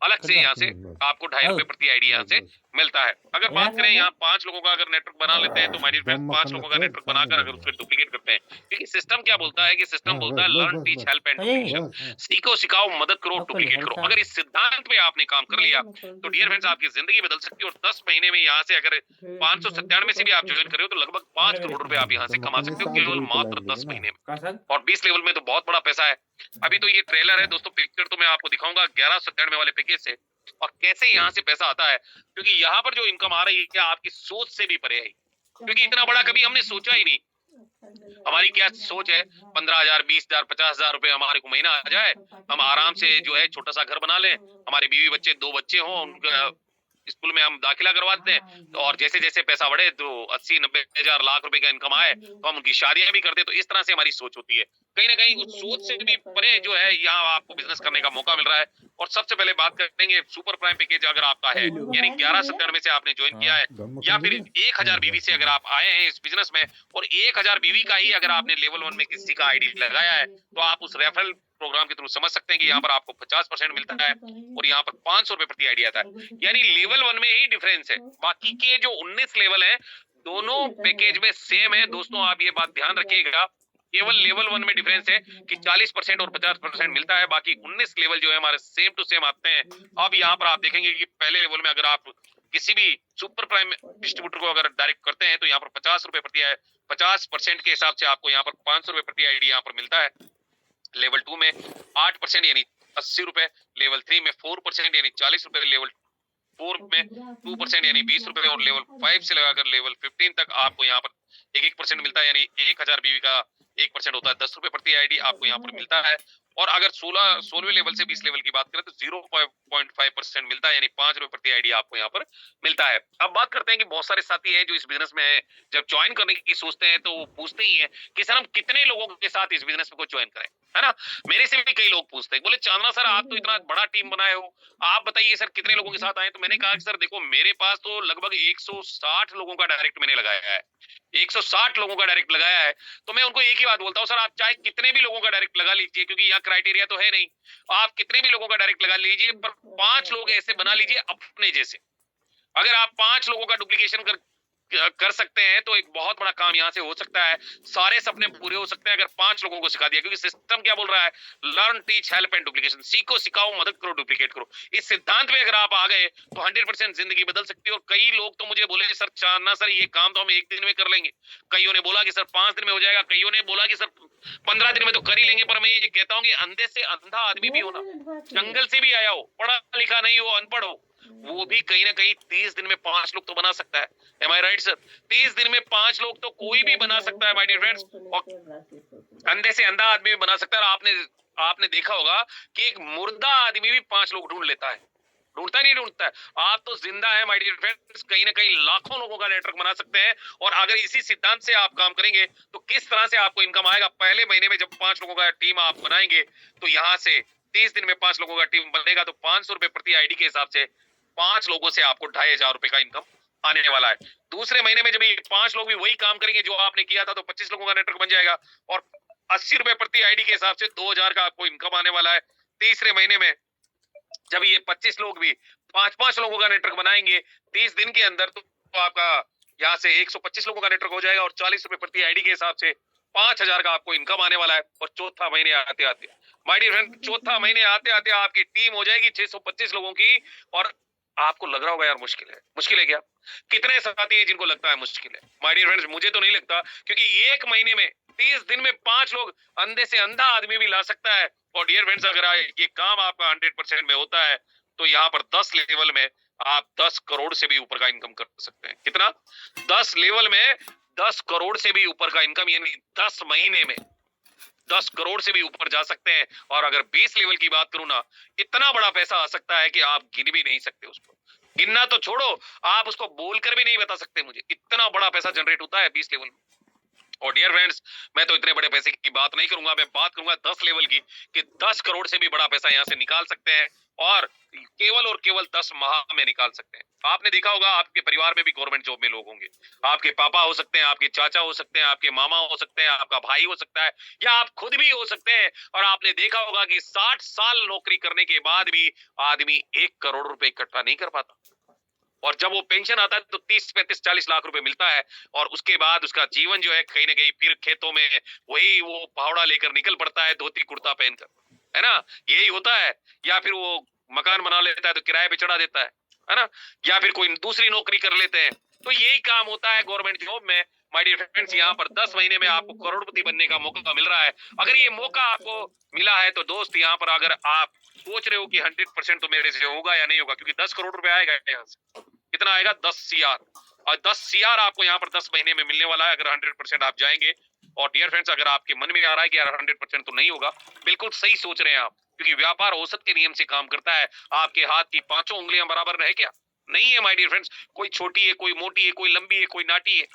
अलग से यहाँ से आपको 2.5 रुपए प्रति आईडी यहाँ से मिलता है। अगर बात करें यहाँ 5 लोगों का अगर नेटवर्क बना लेते हैं तो माय डियर फ्रेंड्स 5 लोगों का नेटवर्क बनाकर अगर उसको डुप्लीकेट करते हैं, क्योंकि सिस्टम क्या बोलता है कि सिस्टम बोलता है learn, teach, help and duplication, सीखो, सिखाओ, मदद करो, डुप्लीकेट करो। अगर इस सिद्धांत पे आपने काम कर लिया तो डियर फ्रेंड्स आपकी जिंदगी बदल सकती है। और 10 महीने में यहाँ से अगर 597 से भी आप ज्वाइन कर रहे हो तो लगभग 5 करोड़ रुपए आप यहाँ से कमा सकते हो केवल मात्र 10 महीने में। और 20 लेवल में तो बहुत बड़ा पैसा है। अभी तो ये ट्रेलर है दोस्तों, पिक्चर तो मैं आपको दिखाऊंगा 1197 वाले पैकेज से और कैसे यहाँ से पैसा आता है, क्योंकि यहाँ पर जो इनकम आ रही है क्या आपकी सोच से भी परे है। क्योंकि इतना बड़ा कभी हमने सोचा ही नहीं। हमारी क्या सोच है, 15,000, 20,000, 50,000 रुपए हमारे को महीना आ जाए, हम आराम से जो है छोटा सा घर बना लें, हमारे बीवी बच्चे 2 बच्चे हों, उनका स्कूल में हम दाखिला करवा देते हैं, तो और जैसे जैसे पैसा बढ़े तो 80-90,000 लाख रुपए का इनकम आए तो हम उनकी शादियां भी करते। तो इस तरह से हमारी सोच होती है। कहीं ना कहीं उस सोच से भी परे जो है यहाँ आपको बिजनेस करने का मौका मिल रहा है। और सबसे पहले बात करेंगे सुपर प्राइम पैकेज अगर आपका है, यानी 1197 से आपने ज्वाइन किया है, या फिर 1,000 बीवी से अगर आप आए हैं इस बिजनेस में, और 1,000 बीवी का ही अगर आपने लेवल 1 में किसी का आईडी लगाया है, तो आप उस रेफरल प्रोग्राम के थ्रू समझ सकते हैं कि यहाँ पर आपको 50% मिलता है और यहाँ पर 500 रुपए प्रति आईडी आता है। यानी लेवल 1 में ही डिफरेंस है, बाकी के जो 19 लेवल है दोनों पैकेज में सेम है। दोस्तों आप ये बात ध्यान रखिएगा, केवल लेवल 1 में डिफरेंस है कि 40% और 50% मिलता है, बाकी 19 लेवल जो है हमारे सेम टू सेम आते हैं। अब यहाँ पर आप देखेंगे कि पहले लेवल में अगर आप किसी भी सुपर प्राइम डिस्ट्रीब्यूटर को अगर डायरेक्ट करते हैं तो यहाँ पर 50 रुपए प्रति 50% के हिसाब से आपको यहाँ पर 500 रुपए प्रति आईडी यहाँ पर मिलता है। लेवल 2 में 8% यानी 80 रुपए, लेवल 3 में 4% यानी 40 रुपए, लेवल 4 में 2% यानी 20 रुपए, और लेवल 5 से लगाकर लेवल 15 तक आपको यहाँ पर 1% मिलता है, यानी 1,000 बीवी का 1% होता है 10 रुपए प्रति आईडी आपको यहाँ पर मिलता है। और अगर 16वें लेवल से 20 लेवल की बात करें तो 0.5% मिलता है, यानी 5 रुपए प्रति आईडी आपको यहाँ पर मिलता है। अब बात करते हैं कि बहुत सारे साथी हैं जो इस बिजनेस में जब ज्वाइन करने की सोचते हैं तो वो पूछते ही है कि सर हम कितने लोगों के साथ इस बिजनेस में को ज्वाइन करें, है ना। मेरे से भी कई लोग पूछते हैं, बोले चांदना सर आप तो इतना बड़ा टीम बनाए हो, आप बताइए सर कितने लोगों के साथ आए। तो मैंने कहा कि सर देखो मेरे पास तो लगभग 160 लोगों का डायरेक्ट मैंने लगाया है, 160 लोगों का डायरेक्ट लगाया है। तो मैं उनको एक ही बात बोलता हूँ, सर आप चाहे कितने भी लोगों का डायरेक्ट लगा लीजिए, क्योंकि यहाँ क्राइटेरिया तो है नहीं, आप कितने भी लोगों का डायरेक्ट लगा लीजिए, पर 5 लोग ऐसे बना लीजिए अपने जैसे। अगर आप 5 लोगों का डुप्लीकेशन कर सकते हैं तो एक बहुत बड़ा काम यहाँ से हो सकता है, सारे सपने पूरे हो सकते हैं अगर 5 लोगों को सिखा दिया। क्योंकि सिस्टम क्या बोल रहा है, learn teach help and duplication, सीखो सिखाओ मदद करो डुप्लीकेट करो। इस सिद्धांत पे अगर आप आ गए तो 100% जिंदगी बदल सकती है। और कई लोग तो मुझे बोले सर चांदना सर ये काम तो हम 1 दिन में कर लेंगे, कईयों ने बोला कि सर 5 दिन में हो जाएगा, कईयों ने बोला कि सर 15 दिन में तो कर ही लेंगे। पर मैं ये कहता हूँ कि अंधे से अंधा आदमी भी हो ना, जंगल से भी आया हो, पढ़ा लिखा नहीं हो, अनपढ़ हो, वो भी कहीं ना कहीं 30 दिन में 5 लोग तो बना सकता है। एम आई राइट सर? 30 दिन में 5 लोग तो कोई भी बना सकता है माय डियर फ्रेंड्स, और अंधे से अंधा आदमी भी बना सकता है। आपने देखा होगा कि एक मुर्दा आदमी भी 5 लोग ढूंढ लेता है, ढूंढता नहीं ढूंढता है। आप तो जिंदा है माय डियर फ्रेंड्स, कहीं ना कहीं लाखों लोगों का नेटवर्क बना सकते हैं। और अगर इसी सिद्धांत से आप काम करेंगे तो किस तरह से आपको इनकम आएगा। पहले महीने में जब 5 लोगों का टीम आप बनाएंगे तो यहाँ से 30 दिन में 5 लोगों का टीम बनेगा तो 500 रुपए प्रति आईडी के हिसाब से 5 लोगों से आपको 2,500 रुपए का इनकम आने वाला है। दूसरे महीने में जब ये 5 लोग भी वही काम करेंगे जो आपने किया था तो 25 लोगों का नेटवर्क बन जाएगा और 80 रुपए प्रति आईडी के हिसाब से 2,000 का आपको इनकम आने वाला है। तीसरे महीने में जब ये 25 लोग भी 5-5 लोगों का नेटवर्क बनाएंगे 30 दिन के अंदर तो आपका यहाँ से 125 लोगों का नेटवर्क हो जाएगा और 40 रुपए प्रति आईडी के हिसाब से 5,000 का आपको इनकम आने वाला है। और चौथा महीने आते आते माय डियर फ्रेंड, चौथा महीने आते आते आपकी टीम हो जाएगी 625 लोगों की। और आपको लग रहा होगा यार मुश्किल है, मुश्किल है क्या? कितने साथी है जिनको लगता है मुश्किल है? माय डियर फ्रेंड्स मुझे तो नहीं लगता, क्योंकि एक महीने में 30 दिन में 5 लोग अंधे से अंधा आदमी भी ला सकता है। और डियर फ्रेंड्स अगर ये काम आपका 100% में होता है तो यहाँ पर 10 लेवल में आप 10 करोड़ से भी ऊपर का इनकम कर सकते हैं। कितना? 10 लेवल में 10 करोड़ से भी ऊपर का इनकम, यानी 10 महीने में 10 करोड़ से भी ऊपर जा सकते हैं। और अगर 20 लेवल की बात करूं ना, इतना बड़ा पैसा आ सकता है कि आप गिन भी नहीं सकते उसको। गिनना तो छोड़ो, आप उसको बोलकर भी नहीं बता सकते मुझे, इतना बड़ा पैसा जनरेट होता है 20 लेवल में। और डियर फ्रेंड्स मैं तो इतने बड़े पैसे की बात नहीं करूंगा, मैं बात करूंगा 10 लेवल की, कि 10 करोड़ से भी बड़ा पैसा यहाँ से निकाल सकते हैं और केवल 10 माह में निकाल सकते हैं। आपने देखा होगा आपके परिवार में भी गवर्नमेंट जॉब में लोग होंगे, आपके पापा हो सकते हैं, आपके चाचा हो सकते हैं, आपके मामा हो सकते हैं, आपका भाई हो सकता है, या आप खुद भी हो सकते हैं। और आपने देखा होगा कि 60 साल नौकरी करने के बाद भी आदमी 1 करोड़ रुपए इकट्ठा नहीं कर पाता। और जब वो पेंशन आता है तो 30, 35, 40 लाख रुपए मिलता है और उसके बाद उसका जीवन जो है कहीं ना कहीं फिर खेतों में वही वो फावड़ा लेकर निकल पड़ता है, धोती कुर्ता पहनकर, है ना, यही होता है। या फिर वो मकान बना लेता है तो किराए पे चढ़ा देता है ना, या फिर कोई दूसरी नौकरी कर लेते हैं। तो यही काम होता है गवर्नमेंट जॉब में। माय डियर फ्रेंड्स यहाँ पर 10 महीने में आपको करोड़पति बनने का मौका मिल रहा है। अगर ये मौका आपको मिला है तो दोस्त यहाँ पर अगर आप सोच रहे हो कि 100% तो मेरे से होगा या नहीं होगा, क्योंकि 10 करोड़ रुपए आएगा यहाँ से, कितना आएगा? 10 CR। और 10 CR आपको यहाँ पर 10 महीने में मिलने वाला है अगर 100% आप जाएंगे। और डियर फ्रेंड्स, अगर आपके मन में आ रहा है कि यार 100% तो नहीं होगा, बिल्कुल सही सोच रहे हैं आप, क्योंकि व्यापार औसत के नियम से काम करता है। आपके हाथ की 5 उंगलियां बराबर है क्या? नहीं है माय डियर फ्रेंड्स। कोई छोटी है, कोई मोटी है, कोई लंबी है, कोई नाटी है।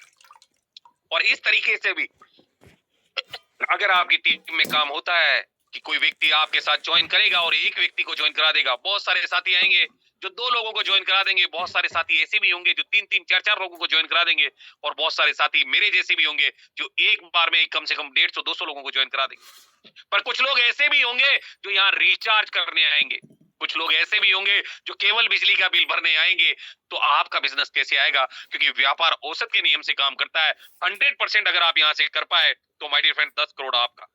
और इस तरीके से भी अगर आपकी टीम में काम होता है कि कोई व्यक्ति आपके साथ ज्वाइन करेगा और एक व्यक्ति को ज्वाइन करा देगा, बहुत सारे साथी आएंगे जो 2 लोगों को ज्वाइन करा देंगे, बहुत सारे साथी ऐसे भी होंगे जो 3-3, 4-4 लोगों को ज्वाइन करा देंगे, और बहुत सारे साथी मेरे जैसे भी होंगे जो एक बार में कम से कम 150-200 लोगों को ज्वाइन करा देंगे। पर कुछ लोग ऐसे भी होंगे जो यहाँ रिचार्ज करने आएंगे, कुछ लोग ऐसे भी होंगे जो केवल बिजली का बिल भरने आएंगे। तो आपका बिजनेस कैसे आएगा? क्योंकि व्यापार औसत के नियम से काम करता है। 100% अगर आप यहाँ से कर पाए तो माय डियर फ्रेंड 10 करोड़ आपका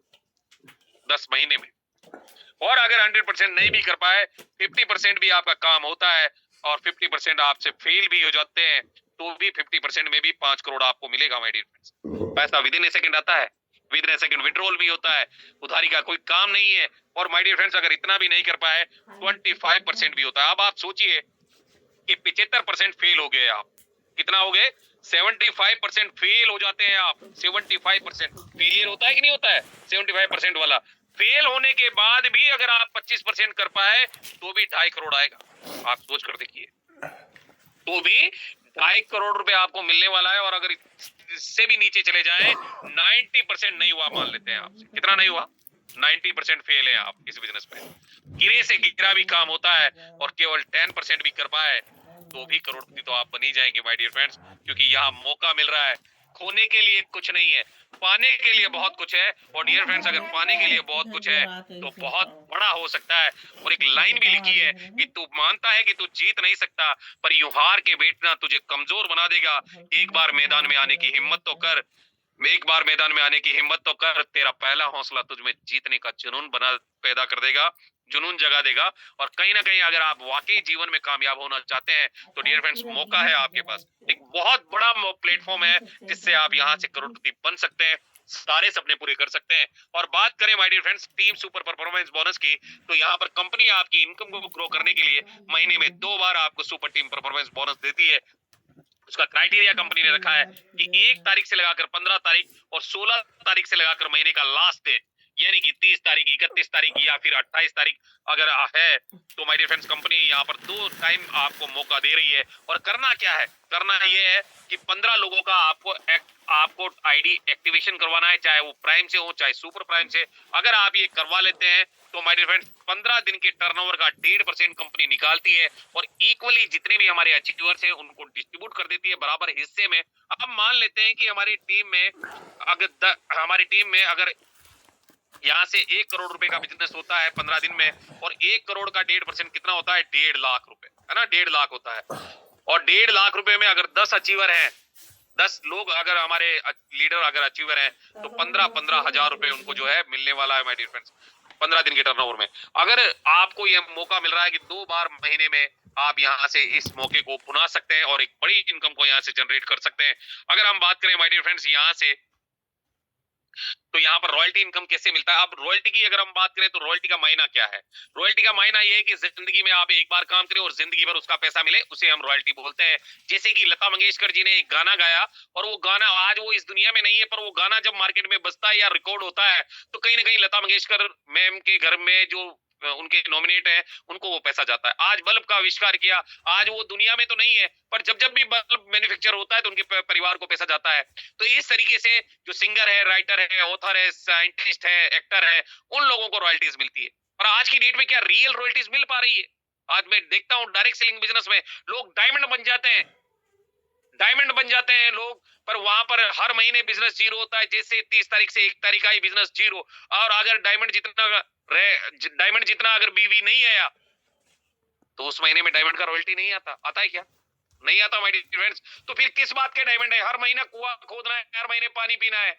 10 महीने में। और अगर 100% नहीं भी कर पाए, 50% भी आपका काम होता है और 50% आपसे फेल भी हो जाते हैं, तो भी 50% में भी 5 करोड़ आपको मिलेगा माय डियर फ्रेंड्स। पैसा विद इन ए सेकंड आता है, with in A second withdrawal भी होता है, उधारी का कोई काम नहीं है। और माय डियर फ्रेंड्स, अगर इतना भी नहीं कर पाए, 25% भी होता है। अब आप सोचिए कि 75% फेल हो गए आप, कितना हो गए? 75% फेल हो जाते हैं आप। 75% फेलियर होता है कि नहीं होता है? 75% वाला फेल होने के बाद भी अगर आप 25% कर पाए तो भी 2.5 करोड़ आएगा। आप सोच कर देखिए, तो भी 2.5 करोड़ रुपए आपको मिलने वाला है। और अगर इससे भी नीचे चले जाए, 90% नहीं हुआ मान लेते हैं आपसे, कितना नहीं हुआ? 90% फेल है आप इस बिजनेस में। गिरे से गिरा भी काम होता है और केवल 10% भी कर पाए तो भी करोड़पति तो आप बन ही जाएंगे माय डियर फ्रेंड्स, क्योंकि यहाँ मौका मिल रहा है। खोने के लिए कुछ नहीं है, पाने के लिए बहुत कुछ है। और डियर फ्रेंड्स, अगर पाने के लिए बहुत कुछ है तो बहुत बड़ा हो सकता है। और एक लाइन भी लिखी है कि तू मानता है कि तू जीत नहीं सकता, पर यूं हार के बैठना तुझे कमजोर बना देगा। एक बार मैदान में आने की हिम्मत तो कर, एक बार मैदान में आने की हिम्मत तो कर। तेरा पहला हौसला तुझमें जीतने का जुनून बना पैदा कर देगा, जुनून जगा देगा। और कहीं ना कहीं अगर आप वाकई जीवन में कामयाब होना चाहते हैं तो डियर फ्रेंड्स, मौका है आपके पास। एक बहुत बड़ा प्लेटफॉर्म है जिससे आप यहाँ से करोड़पति बन सकते हैं, सारे सपने पूरे कर सकते हैं। और बात करें my dear friends team super performance bonus की, तो यहाँ पर कंपनी आपकी इनकम को ग्रो करने के लिए महीने में 2 बार आपको सुपर टीम परफॉर्मेंस बोनस देती है। उसका क्राइटेरिया कंपनी ने रखा है कि 1 तारीख से लगाकर 15 तारीख और 16 तारीख से लगाकर महीने का लास्ट डे, यानी कि 30 तारीख, 31 तारीख या फिर 28 तारीख अगर है तो माय डियर फ्रेंड्स, कंपनी यहाँ पर 2 टाइम आपको मौका दे रही है। और करना क्या है? करना ये है कि 15 लोगों का आपको आईडी एक्टिवेशन करवाना है, चाहे वो प्राइम से हो चाहे सुपर प्राइम से। अगर आप ये करवा लेते हैं तो माय डियर फ्रेंड्स, 15 दिन के टर्नओवर का 1.5% कंपनी निकालती है और इक्वली जितने भी हमारे अचीवर्स हैं उनको डिस्ट्रीब्यूट कर देती है बराबर हिस्से में। अब मान लेते हैं कि हमारी टीम में अगर यहाँ से 1 करोड़ रुपए का बिजनेस होता है 15 दिन में, और 1 करोड़ का 1.5% कितना होता है? 1.5 लाख रुपए, है ना? 1.5 लाख होता है। और 1.5 लाख रुपए में अगर 10 अचीवर हैं, 10 लोग अगर हमारे लीडर अगर अचीवर हैं, तो 15-15 हजार रुपए उनको जो है मिलने वाला है माय डियर फ्रेंड्स 15 दिन के टर्नओवर में। अगर आपको यह मौका मिल रहा है कि 2 बार महीने में आप यहाँ से इस मौके को भुना सकते हैं और एक बड़ी इनकम को यहाँ से जनरेट कर सकते हैं। अगर हम बात करें माय डियर फ्रेंड्स यहाँ से, तो यहाँ पर रॉयल्टी इनकम कैसे मिलता है? अब रॉयल्टी की अगर हम बात करें तो रॉयल्टी का मायना क्या है? रॉयल्टी का मायना ये है कि जिंदगी में आप एक बार काम करें और जिंदगी भर उसका पैसा मिले, उसे हम रॉयल्टी बोलते हैं। जैसे कि लता मंगेशकर जी ने एक गाना गाया और वो गाना आज वो इस दुनिया में नहीं है, पर वो गाना जब मार्केट में बजता है या रिकॉर्ड होता है तो कहीं ना कहीं लता मंगेशकर मैम के घर में जो उनके नॉमिनेट है उनको वो पैसा जाता है। आज बल्ब का आविष्कार किया, आज वो दुनिया में तो नहीं है, पर जब जब भी बल्ब मैन्युफैक्चर होता है तो उनके परिवार को पैसा जाता है। तो इस तरीके से जो सिंगर है, राइटर है, ऑथर है, साइंटिस्ट है, एक्टर है, उन लोगों को रॉयल्टीज मिलती है। और आज की डेट में क्या रियल रॉयल्टीज मिल पा रही है? आज मैं देखता हूँ डायरेक्ट सेलिंग बिजनेस में लोग डायमंड बन जाते हैं, डायमंड बन जाते हैं लोग, पर वहां पर हर महीने बिजनेस जीरो होता है। जैसे 30 तारीख से 1 तारीख आई बिजनेस जीरो। और अगर डायमंड जितना अगर बीवी नहीं आया तो उस महीने में डायमंड का रॉयल्टी नहीं आता। आता है क्या? नहीं आता माय डियर फ्रेंड्स। तो फिर किस बात के डायमंड है? हर महीना कुआं खोदना है, हर महीने पानी पीना है,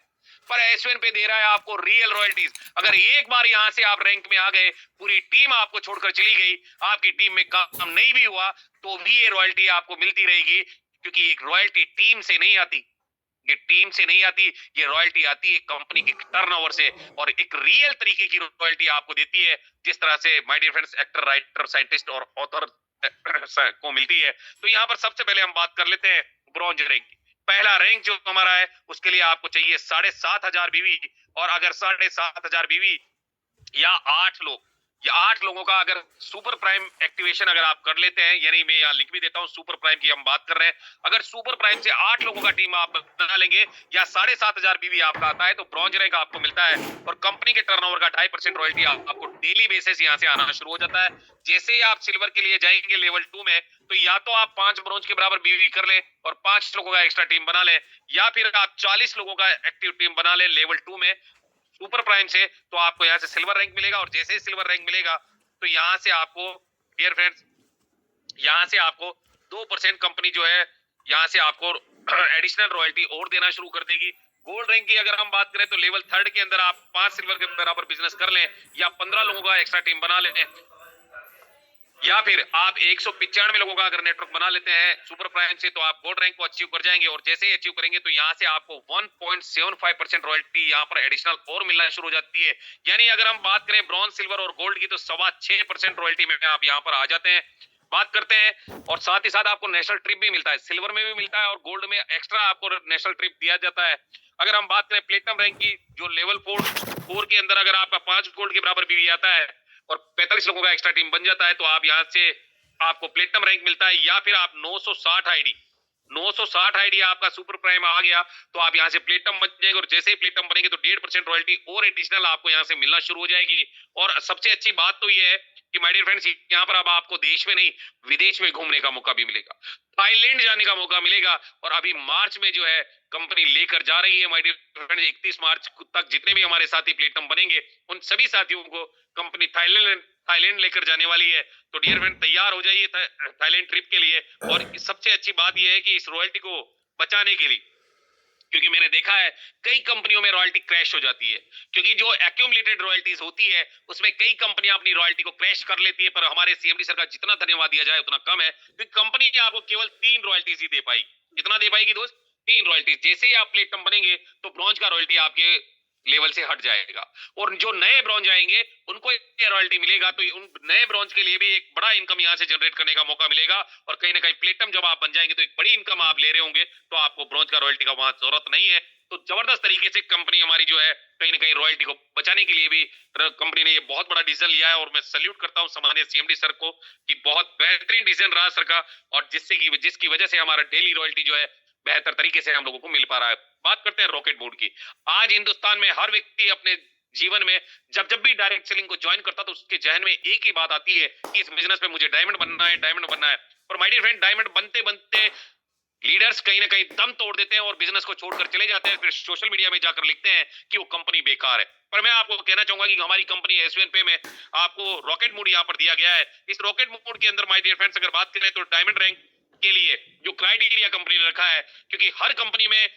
पर एसवन पे दे रहा है आपको रियल रॉयल्टीज। अगर एक बार यहाँ से आप रैंक में आ गए, पूरी टीम आपको छोड़कर चली गई, आपकी टीम में काम नहीं भी हुआ, तो भी ये रॉयल्टी आपको मिलती रहेगी, क्योंकि एक रॉयल्टी टीम से नहीं आती, ये टीम से नहीं आती, ये रॉयल्टी आती है कंपनी के टर्नओवर से। और एक रियल तरीके की रॉयल्टी आपको देती है, जिस तरह से my dear friends actor, writer, scientist और ऑथर को मिलती है। तो यहाँ पर सबसे पहले हम बात कर लेते हैं ब्रॉन्ज रैंक की। पहला रैंक जो हमारा है उसके लिए आपको चाहिए 7,500 बीवी, और अगर 7,500 बीवी या 8 लोग, या 8 लोगों का अगर सुपर प्राइम एक्टिवेशन अगर आप कर लेते हैं, यानी मैं यहाँ लिख भी देता हूँ, सुपर प्राइम की हम बात कर रहे हैं, अगर सुपर प्राइम से 8 लोगों का टीम आप बना लेंगे या 7,500 बीवी आपका आता है तो ब्रॉन्ज रैंक आपको मिलता है, और कंपनी के टर्नओवर का 2.5% रॉयल्टी आपको डेली बेसिस यहाँ से आना शुरू हो जाता है। जैसे ही आप सिल्वर के लिए जाएंगे लेवल 2 में, तो या तो आप 5 ब्रॉन्ज के बराबर बीवी कर लें और 5 लोगों का एक्स्ट्रा टीम बना लें, या फिर आप 40 लोगों का एक्टिव टीम बना लें लेवल 2 में सुपर प्राइम से, तो आपको यहाँ से सिल्वर रैंक मिलेगा। और जैसे ही सिल्वर रैंक मिलेगा तो यहाँ से आपको डियर फ्रेंड्स, यहाँ से आपको 2% कंपनी जो है यहाँ से आपको एडिशनल रॉयल्टी और देना शुरू कर देगी। गोल्ड रैंक की अगर हम बात करें तो लेवल 3 के अंदर आप 5 सिल्वर के बराबर बिजनेस कर लें या 15 लोगों का एक्स्ट्रा टीम बना लें, या फिर आप 195 लोगों का अगर नेटवर्क बना लेते हैं सुपर प्राइम से, तो आप गोल्ड रैंक को अचीव कर जाएंगे। और जैसे ही अचीव करेंगे तो यहाँ से आपको 1.75% रॉयल्टी यहाँ पर एडिशनल और मिलना शुरू हो जाती है। यानी अगर हम बात करें ब्रॉन्ज, सिल्वर और गोल्ड की, तो 6.25% रॉयल्टी में आप यहाँ पर आ जाते हैं। बात करते हैं, और साथ ही साथ आपको नेशनल ट्रिप भी मिलता है, सिल्वर में भी मिलता है और गोल्ड में एक्स्ट्रा आपको नेशनल ट्रिप दिया जाता है। अगर हम बात करें प्लेटिनम रैंक की, जो लेवल 4 के अंदर अगर आपका 5 गोल्ड के बराबर भी आता है और 45 लोगों का एक्स्ट्रा टीम बन जाता है, तो आप यहाँ से आपको प्लेटिनम रैंक मिलता है। या फिर आप 960 आईडी आपका सुपर प्राइम आ गया तो आप यहाँ से प्लेटिनम बन जाएंगे, और जैसे ही प्लेटिनम बनेंगे तो 1.5% रॉयल्टी और एडिशनल आपको यहाँ से मिलना शुरू हो जाएगी। और सबसे अच्छी बात तो ये है कि माय डियर फ्रेंड्स, यहाँ पर अब आपको देश में नहीं विदेश में घूमने का मौका भी मिलेगा, थाईलैंड जाने का मौका मिलेगा। और अभी मार्च में जो है कंपनी लेकर जा रही है माय डियर फ्रेंड्स, 31 मार्च तक जितने भी हमारे साथी प्लेटिनम बनेंगे उन सभी साथियों को कंपनी थाईलैंड लेकर जाने वाली है। तो डियर फ्रेंड तैयार हो जाइए थाईलैंड ट्रिप के लिए। और सबसे अच्छी बात यह है कि इस रॉयल्टी को बचाने के लिए, क्योंकि मैंने देखा है कई कंपनियों में रॉयल्टी क्रैश हो जाती है, क्योंकि जो एक्यूमुलेटेड रॉयल्टीज होती है उसमें कई कंपनियां अपनी रॉयल्टी को क्रैश कर लेती है। पर हमारे सीएमडी सर का जितना धन्यवाद दिया जाए उतना कम है, क्योंकि कंपनी आपको केवल 3 रॉयल्टीज ही दे पाएगी। कितना दे पाएगी दोस्त? 3 रॉयल्टीज। जैसे ही आप प्लेटिनम बनेंगे तो ब्रॉन्ज का रॉयल्टी आपके लेवल से हट जाएगा, और जो नए ब्रॉन्ज आएंगे उनको ये रॉयल्टी मिलेगा, तो उन नए ब्रॉन्ज के लिए भी एक बड़ा इनकम यहाँ से जनरेट करने का मौका मिलेगा। और कहीं ना कहीं प्लेटिनम जब आप बन जाएंगे तो एक बड़ी इनकम आप ले रहे होंगे, तो आपको ब्रॉन्ज का रॉयल्टी का वहां जरूरत नहीं है। तो जबरदस्त तरीके से कंपनी हमारी जो है कहीं ना कहीं रॉयल्टी को बचाने के लिए भी कंपनी ने ये बहुत बड़ा डिसीजन लिया है, और मैं सल्यूट करता हूँ सम्मानित सीएमडी सर को कि बहुत बेहतरीन डिसीजन रहा सर का, और जिसकी वजह से हमारा डेली रॉयल्टी जो है बेहतर तरीके से हम लोगों को मिल पा रहा है। बात करते हैं रॉकेट बोर्ड की। आज हिंदुस्तान में हर व्यक्ति अपने जीवन में जब भी डायरेक्ट सेलिंग को ज्वाइन करता तो उसके जहन में एक ही बात आती है कि इस बिजनेस में मुझे डायमंड बनना है, डायमंड बनना है। पर माय डियर फ्रेंड, डायमंड बनते बनते लीडर्स कहीं ना कहीं दम तोड़ देते हैं और बिजनेस को छोड़कर चले जाते हैं, फिर सोशल मीडिया में जाकर लिखते हैं कि वो कंपनी बेकार है। पर मैं आपको कहना चाहूंगा कि हमारी कंपनी एसवीएन पे में आपको रॉकेट मोड यहाँ पर दिया गया है। इस रॉकेट मोड के अंदर माय डियर फ्रेंड्स अगर बात करें तो डायमंड रैंक के लिए जो क्राइटेरिया कंपनी ने रखा है, क्योंकि हर कंपनी में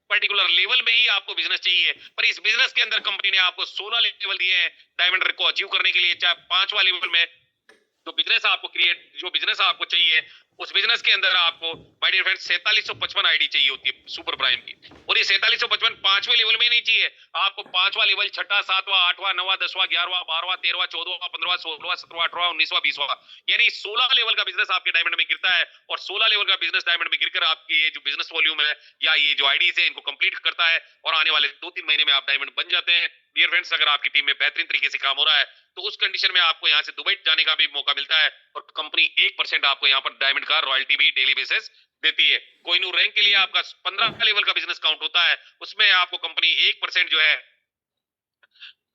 पर्टिकुलर लेवल में ही आपको बिजनेस चाहिए, पर इस बिजनेस के अंदर कंपनी ने आपको 16 लेवल दिए हैं डायमंड रैंक को अचीव करने के लिए। चाहे 5वां लेवल में जो बिजनेस आपको चाहिए उस बिजनेस के अंदर आपको माय डियर फ्रेंड्स 4755 आईडी चाहिए होती है सुपर प्राइम की, और ये 4755 5वें लेवल में नहीं चाहिए आपको। 5वां लेवल, 6वां, 7वां, 8वां, 9वां, 10वां, 11वां, 12वां, 13वां, 14वां, 15वां, 16वां, 17वां, 18वां, 19वां, 20वां, यानी 16 लेवल का बिजनेस आपके डायमंड में गिरता है। और 16 लेवल का बिजनेस डायमंड में गिरकर आपकी ये जो बिजनेस वॉल्यूम है या ये जो आईडीज है इनको कंप्लीट करता है, और आने वाले 2-3 महीने में आप डायमंड बन जाते हैं। डियर फ्रेंड्स, अगर आपकी टीम में बेहतरीन तरीके से काम हो रहा है तो उस कंडीशन में आपको यहाँ से दुबई जाने का भी मौका मिलता है, और कंपनी 1% आपको यहाँ पर डायमंड का रॉयल्टी भी डेली बेसिस देती है। कोहिनूर रैंक के लिए आपका 15 लेवल का बिजनेस काउंट होता है, उसमें आपको कंपनी 1% जो है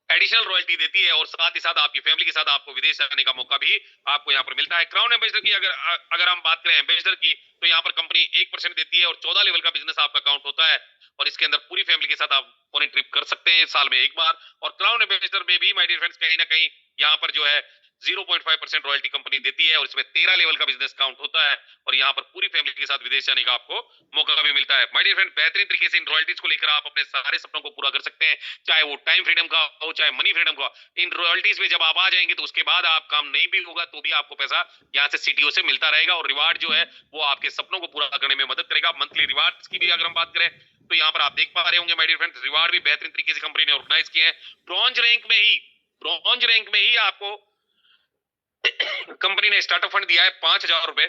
एडिशनल रॉयल्टी देती है, और साथ ही साथ आपकी फैमिली के साथ आपको विदेश जाने का मौका भी आपको यहाँ पर मिलता है। क्राउन एम्बेसडर की अगर हम बात करें एम्बेसडर की, तो यहाँ पर कंपनी 1% देती है और 14 लेवल का बिजनेस आपका काउंट होता है, और इसके अंदर पूरी फैमिली के साथ आप फॉरेन ट्रिप कर सकते हैं साल में एक बार। और क्राउन एम्बेसडर में भी माय डियर फ्रेंड्स कहीं ना कहीं यहाँ पर जो है 0.5% रॉयल्टी कंपनी देती है, और इसमें 13 लेवल का बिजनेस काउंट होता है, और यहाँ पर पूरी फैमिली के साथ विदेश जाने का आपको मौका भी मिलता है। माय डियर फ्रेंड, बेहतरीन तरीके से इन रॉयल्टीज को लेकर आप अपने सारे सपनों को पूरा कर सकते हैं, चाहे वो टाइम फ्रीडम का हो चाहे मनी फ्रीडम का। इन रॉयल्टीज में जब आप आ जाएंगे तो उसके बाद आप काम नहीं भी होगा तो भी आपको पैसा यहाँ से सीटीओ से मिलता रहेगा, और रिवार्ड जो है वो आपके सपनों को पूरा करने में मदद करेगा। मंथली रिवार्ड्स की भी अगर हम बात करें तो यहाँ पर आप देख पा रहे होंगे माय डियर फ्रेंड्स, रिवार्ड भी बेहतरीन तरीके से कंपनी ने ऑर्गेनाइज किए हैं। ब्रॉन्ज रैंक में ही आपको कंपनी ने स्टार्टअप फंड दिया है 5,000 रुपए,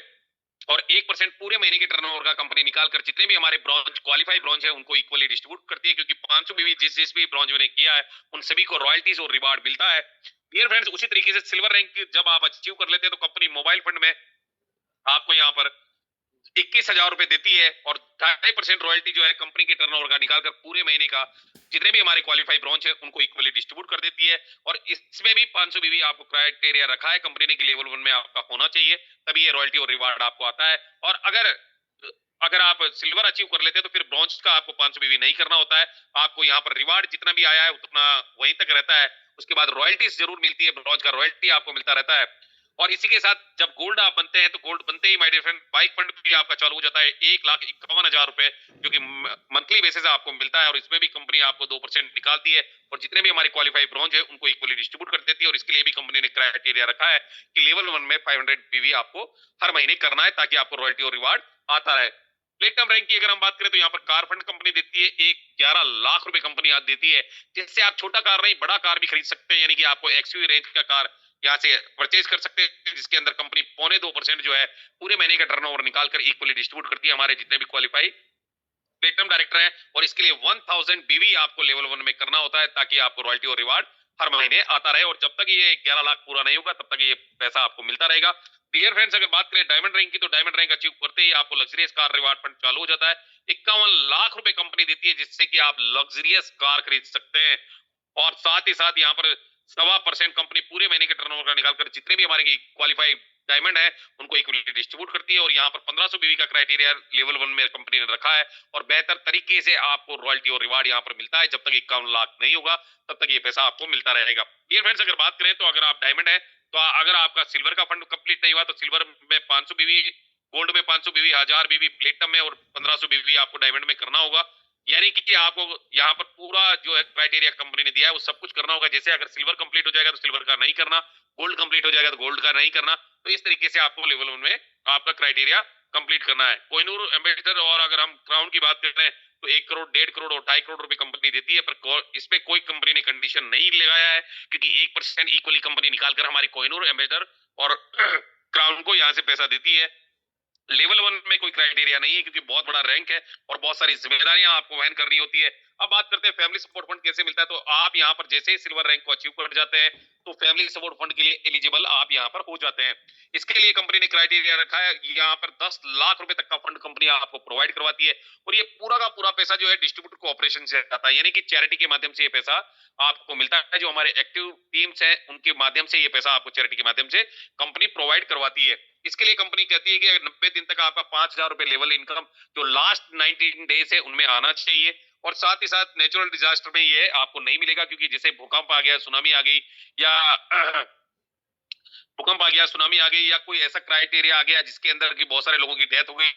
और 1% पूरे महीने के टर्नओवर का कंपनी निकालकर जितने भी हमारे ब्रॉन्ज क्वालिफाई ब्रॉन्ज है उनको इक्वली डिस्ट्रीब्यूट करती है, क्योंकि 500 बीवी जिस जिस भी ब्रॉन्ज ने किया है उन सभी को रॉयल्टीज और रिवार्ड मिलता है। डियर फ्रेंड्स, उसी तरीके से सिल्वर रैंक जब आप अचीव कर लेते हैं तो कंपनी मोबाइल फंड में आपको यहाँ पर 21,000 रुपए देती है और 2.5% रॉयल्टी जो है कंपनी के टर्नओवर का निकालकर पूरे महीने का जितने भी हमारे क्वालिफाई ब्रांच है उनको इक्वली डिस्ट्रीब्यूट कर देती है। और इसमें भी 500 बीवी आपको क्राइटेरिया रखा है कंपनी ने कि लेवल 1 में आपका होना चाहिए, तभी ये रॉयल्टी और रिवार्ड आपको आता है। और अगर अगर आप सिल्वर अचीव कर लेते हैं तो फिर ब्रॉन्ज का आपको 500 बीवी नहीं करना होता है, आपको यहाँ पर रिवार्ड जितना भी आया है उतना वहीं तक रहता है। उसके बाद रॉयल्टीज जरूर मिलती है, ब्रॉन्ज का रॉयल्टी आपको मिलता रहता है। और इसी के साथ जब गोल्ड आप बनते हैं तो गोल्ड बनते ही my dear friend bike fund भी आपका चालू हो जाता है 1,51,000 रुपए, जो कि मंथली बेसिस आपको मिलता है। और इसमें भी कंपनी आपको 2% निकालती है और जितने भी हमारी क्वालिफाई ब्रॉन्ज है उनको इक्वली डिस्ट्रीब्यूट कर देती है। और इसके लिए भी कंपनी ने क्राइटेरिया रखा है कि लेवल 1 में 500 बीवी आपको हर महीने करना है ताकि आपको रॉयल्टी और रिवार्ड आता रहे। प्लेटिनम रैंक की अगर हम बात करें तो यहाँ पर कार फंड कंपनी देती है, 11 लाख रुपए कंपनी आज देती है, जिससे आप छोटा कार नहीं बड़ा कार भी खरीद सकते हैं। यानी कि आपको एक्सयूवी रेंज का कार यहाँ से परचेज कर सकते हैं, जिसके अंदर कंपनी 0.25% जो है पूरे महीने का टर्नओवर निकालकर इक्वली डिस्ट्रीब्यूट करती है हमारे जितने भी क्वालिफाई प्लेटिनम डायरेक्टर हैं। और इसके लिए 1000 बीवी आपको लेवल 1 में करना होता है ताकि आपको रॉयल्टी और रिवार्ड हर महीने आता रहे। और जब तक ये 11 लाख पूरा नहीं होगा तब तक ये पैसा आपको मिलता रहेगा। डियर फ्रेंड्स, अगर बात करें डायमंड रैंक की तो डायमंड रैंक अचीव करते ही आपको लग्जरियस कार रिवार्ड फंड चालू हो जाता है। 51 लाख रुपए कंपनी देती है जिससे कि आप लग्जरियस कार खरीद सकते हैं। और साथ ही साथ यहाँ पर 1.25% कंपनी पूरे महीने के टर्नओवर का निकालकर जितने भी हमारे क्वालिफाइड डायमंड है उनको इक्वली डिस्ट्रीब्यूट करती है। और यहाँ पर 1500 बीवी का क्राइटेरिया लेवल 1 में कंपनी ने रखा है और बेहतर तरीके से आपको रॉयल्टी और रिवार्ड यहाँ पर मिलता है। जब तक 51 लाख नहीं होगा तब तक ये पैसा आपको मिलता रहेगा। डियर फ्रेंड्स, अगर बात करें तो अगर आप डायमंड है तो अगर आपका सिल्वर का फंड कंप्लीट नहीं हुआ तो सिल्वर में 500 बीवी, गोल्ड में 500 बीवी, 1000 बीवी प्लेटिनम में और 1500 बीवी आपको डायमंड में करना होगा। यानी कि आपको यहाँ पर पूरा जो है क्राइटेरिया कंपनी ने दिया है वो सब कुछ करना होगा। जैसे अगर सिल्वर कंप्लीट हो जाएगा तो सिल्वर का नहीं करना, गोल्ड कंप्लीट हो जाएगा तो गोल्ड का नहीं करना। तो इस तरीके से आपको लेवल 1 में आपका क्राइटेरिया कंप्लीट करना है। कोहिनूर एम्बेसडर और अगर हम क्राउन की बात करते हैं तो 1 करोड़, 1.5 करोड़ और 2.5 करोड़ रुपए कंपनी देती है, पर इसमें कोई कंपनी ने कंडीशन नहीं लगाया है, क्योंकि 1% इक्वली कंपनी निकालकर हमारी कोहिनूर एम्बेसडर और क्राउन को यहाँ से पैसा देती है। लेवल 1 में कोई क्राइटेरिया नहीं है क्योंकि बहुत बड़ा रैंक है और बहुत सारी जिम्मेदारियां आपको वहन करनी होती है। अब बात करते हैं फैमिली सपोर्ट फंड कैसे मिलता है। तो आप यहाँ पर जैसे ही सिल्वर रैंक को अचीव कर जाते हैं तो फैमिली सपोर्ट फंड के लिए एलिजिबल आप यहाँ पर हो जाते हैं। इसके लिए कंपनी ने क्राइटेरिया रखा है, यहाँ पर 10 लाख रुपए तक का फंड कंपनी आपको प्रोवाइड करवाती है और ये पूरा का पूरा पैसा जो है डिस्ट्रीब्यूटर कोऑपरेशन से आता है, यानी कि चैरिटी के माध्यम से ये पैसा आपको मिलता है। जो हमारे एक्टिव टीम्स हैं उनके माध्यम से ये पैसा आपको चैरिटी के माध्यम से कंपनी प्रोवाइड करवाती है। इसके लिए कंपनी कहती है कि 90 दिन तक आपका 5,000 रुपए लेवल इनकम जो लास्ट 19 डेज है उनमें आना चाहिए। और साथ ही साथ नेचुरल डिजास्टर में ये आपको नहीं मिलेगा, क्योंकि जैसे भूकंप आ गया, सुनामी आ गई या भूकंप आ गया, सुनामी आ गई या कोई ऐसा क्राइटेरिया आ गया जिसके अंदर की बहुत सारे लोगों की डेथ हो गई,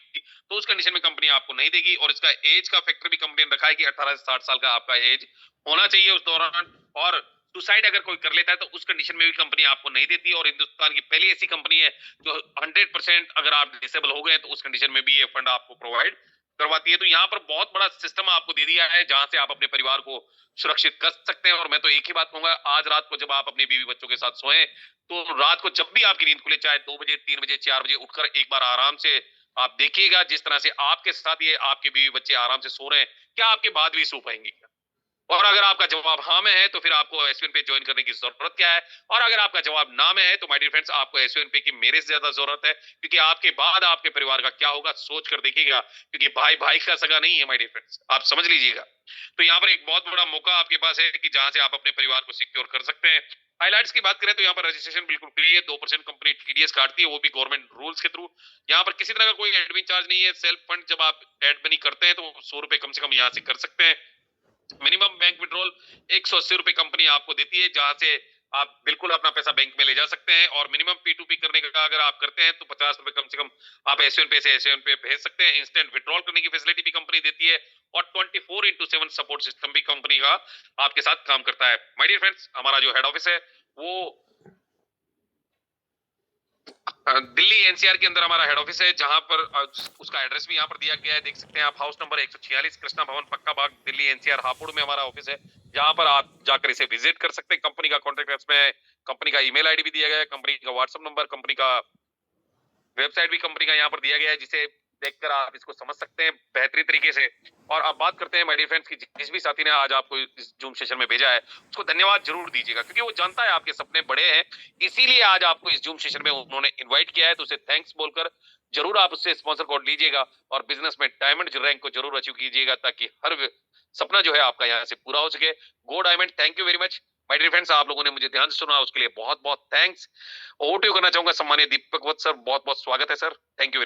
तो उस कंडीशन में कंपनी आपको नहीं देगी। और इसका एज का फैक्टर भी कंपनी ने रखा है कि 18 से 60 साल का आपका एज होना चाहिए उस दौरान। और सुसाइड अगर कोई कर लेता है तो उस कंडीशन में भी कंपनी आपको नहीं देती। और हिंदुस्तान की पहली ऐसी कंपनी है जो 100% अगर आप डिसेबल हो गए तो उस कंडीशन में भी ये फंड आपको प्रोवाइड करवाती है। तो यहाँ पर बहुत बड़ा सिस्टम आपको दे दिया है जहां से आप अपने परिवार को सुरक्षित कर सकते हैं। और मैं तो एक ही बात कहूंगा, आज रात को जब आप अपने बीवी बच्चों के साथ सोएं तो रात को जब भी आपकी नींद खुले, चाहे 2 बजे, 3 बजे, 4 बजे, उठकर एक बार आराम से आप देखिएगा जिस तरह से आपके साथ ये आपके बीवी बच्चे आराम से सो रहे हैं, क्या आपके बाद भी सो पाएंगे क्या? और अगर आपका जवाब हाँ में है तो फिर आपको एसवीएन पे ज्वाइन करने की जरूरत क्या है। और अगर आपका जवाब ना में है तो माय डियर फ्रेंड्स आपको एसवीएन पे की मेरे से ज्यादा जरूरत है, क्योंकि आपके बाद आपके परिवार का क्या होगा सोच कर देखिएगा, क्योंकि भाई भाई का सगा नहीं है माय डियर फ्रेंड्स, आप समझ लीजिएगा। तो यहाँ पर एक बहुत बड़ा मौका आपके पास है कि जहां से आप अपने परिवार को सिक्योर कर सकते हैं। हाइलाइट्स की बात करें तो यहाँ पर रजिस्ट्रेशन बिल्कुल फ्री है, 2% कंपनी टीडीएस काटती है, वो भी गवर्नमेंट रूल्स के थ्रू। यहाँ पर किसी तरह का कोई एडमिन चार्ज नहीं है। सेल्फ फंड जब आप एड मनी करते हैं तो 100 रुपए कम से कम यहाँ से कर सकते हैं। मिनिमम बैंक विड्रॉल 180 रुपए कंपनी आपको देती है, जहां से आप बिल्कुल अपना पैसा बैंक में ले जा सकते हैं। और मिनिमम P2P करने का अगर आप करते हैं तो 50 रुपए कम से कम आप एसवीएन पे से एसवीएन पे भेज सकते हैं। इंस्टेंट विड्रॉल करने की फैसिलिटी भी कंपनी देती है और 24/7 सपोर्ट सिस्टम भी कंपनी का आपके साथ काम करता है। माय डियर फ्रेंड्स, हमारा जो हेड ऑफिस है वो दिल्ली एनसीआर के अंदर हमारा हेड ऑफिस है, जहां पर उसका एड्रेस भी यहाँ पर दिया गया है, देख सकते हैं आप। हाउस नंबर 146 कृष्णा भवन, पक्का बाग, दिल्ली एनसीआर हापुड़ में हमारा ऑफिस है, जहां पर आप जाकर इसे विजिट कर सकते हैं। कंपनी का कॉन्टेक्ट में कंपनी का ईमेल आईडी भी दिया गया है, कंपनी का व्हाट्सएप नंबर, कंपनी का वेबसाइट भी कंपनी का यहाँ पर दिया गया है, जिसे देखकर आप इसको समझ सकते हैं बेहतरीन तरीके से। और अब बात करते हैं माय डियर फ्रेंड्स की जिस भी साथी ने आज आपको इस जूम सेशन में भेजा है उसको धन्यवाद जरूर दीजिएगा, क्योंकि वो जानता है आपके सपने बड़े हैं, इसीलिए आज आपको इस जूम सेशन में उन्होंने इन्वाइट किया है। तो उसे थैंक्स बोलकर जरूर आप उससे स्पॉन्सर कोड लीजिएगा और बिजनेस में डायमंड रैंक को जरूर अचीव कीजिएगा, ताकि हर सपना जो है आपका यहाँ से पूरा हो सके। Go diamond, thank you very much my dear friends. आप लोगों ने मुझे ध्यान से सुना उसके लिए बहुत बहुत थैंक्स। ओवर टू यू करना चाहूंगा सम्मानित दीपक वत्स सर, बहुत बहुत स्वागत है सर, थैंक यू।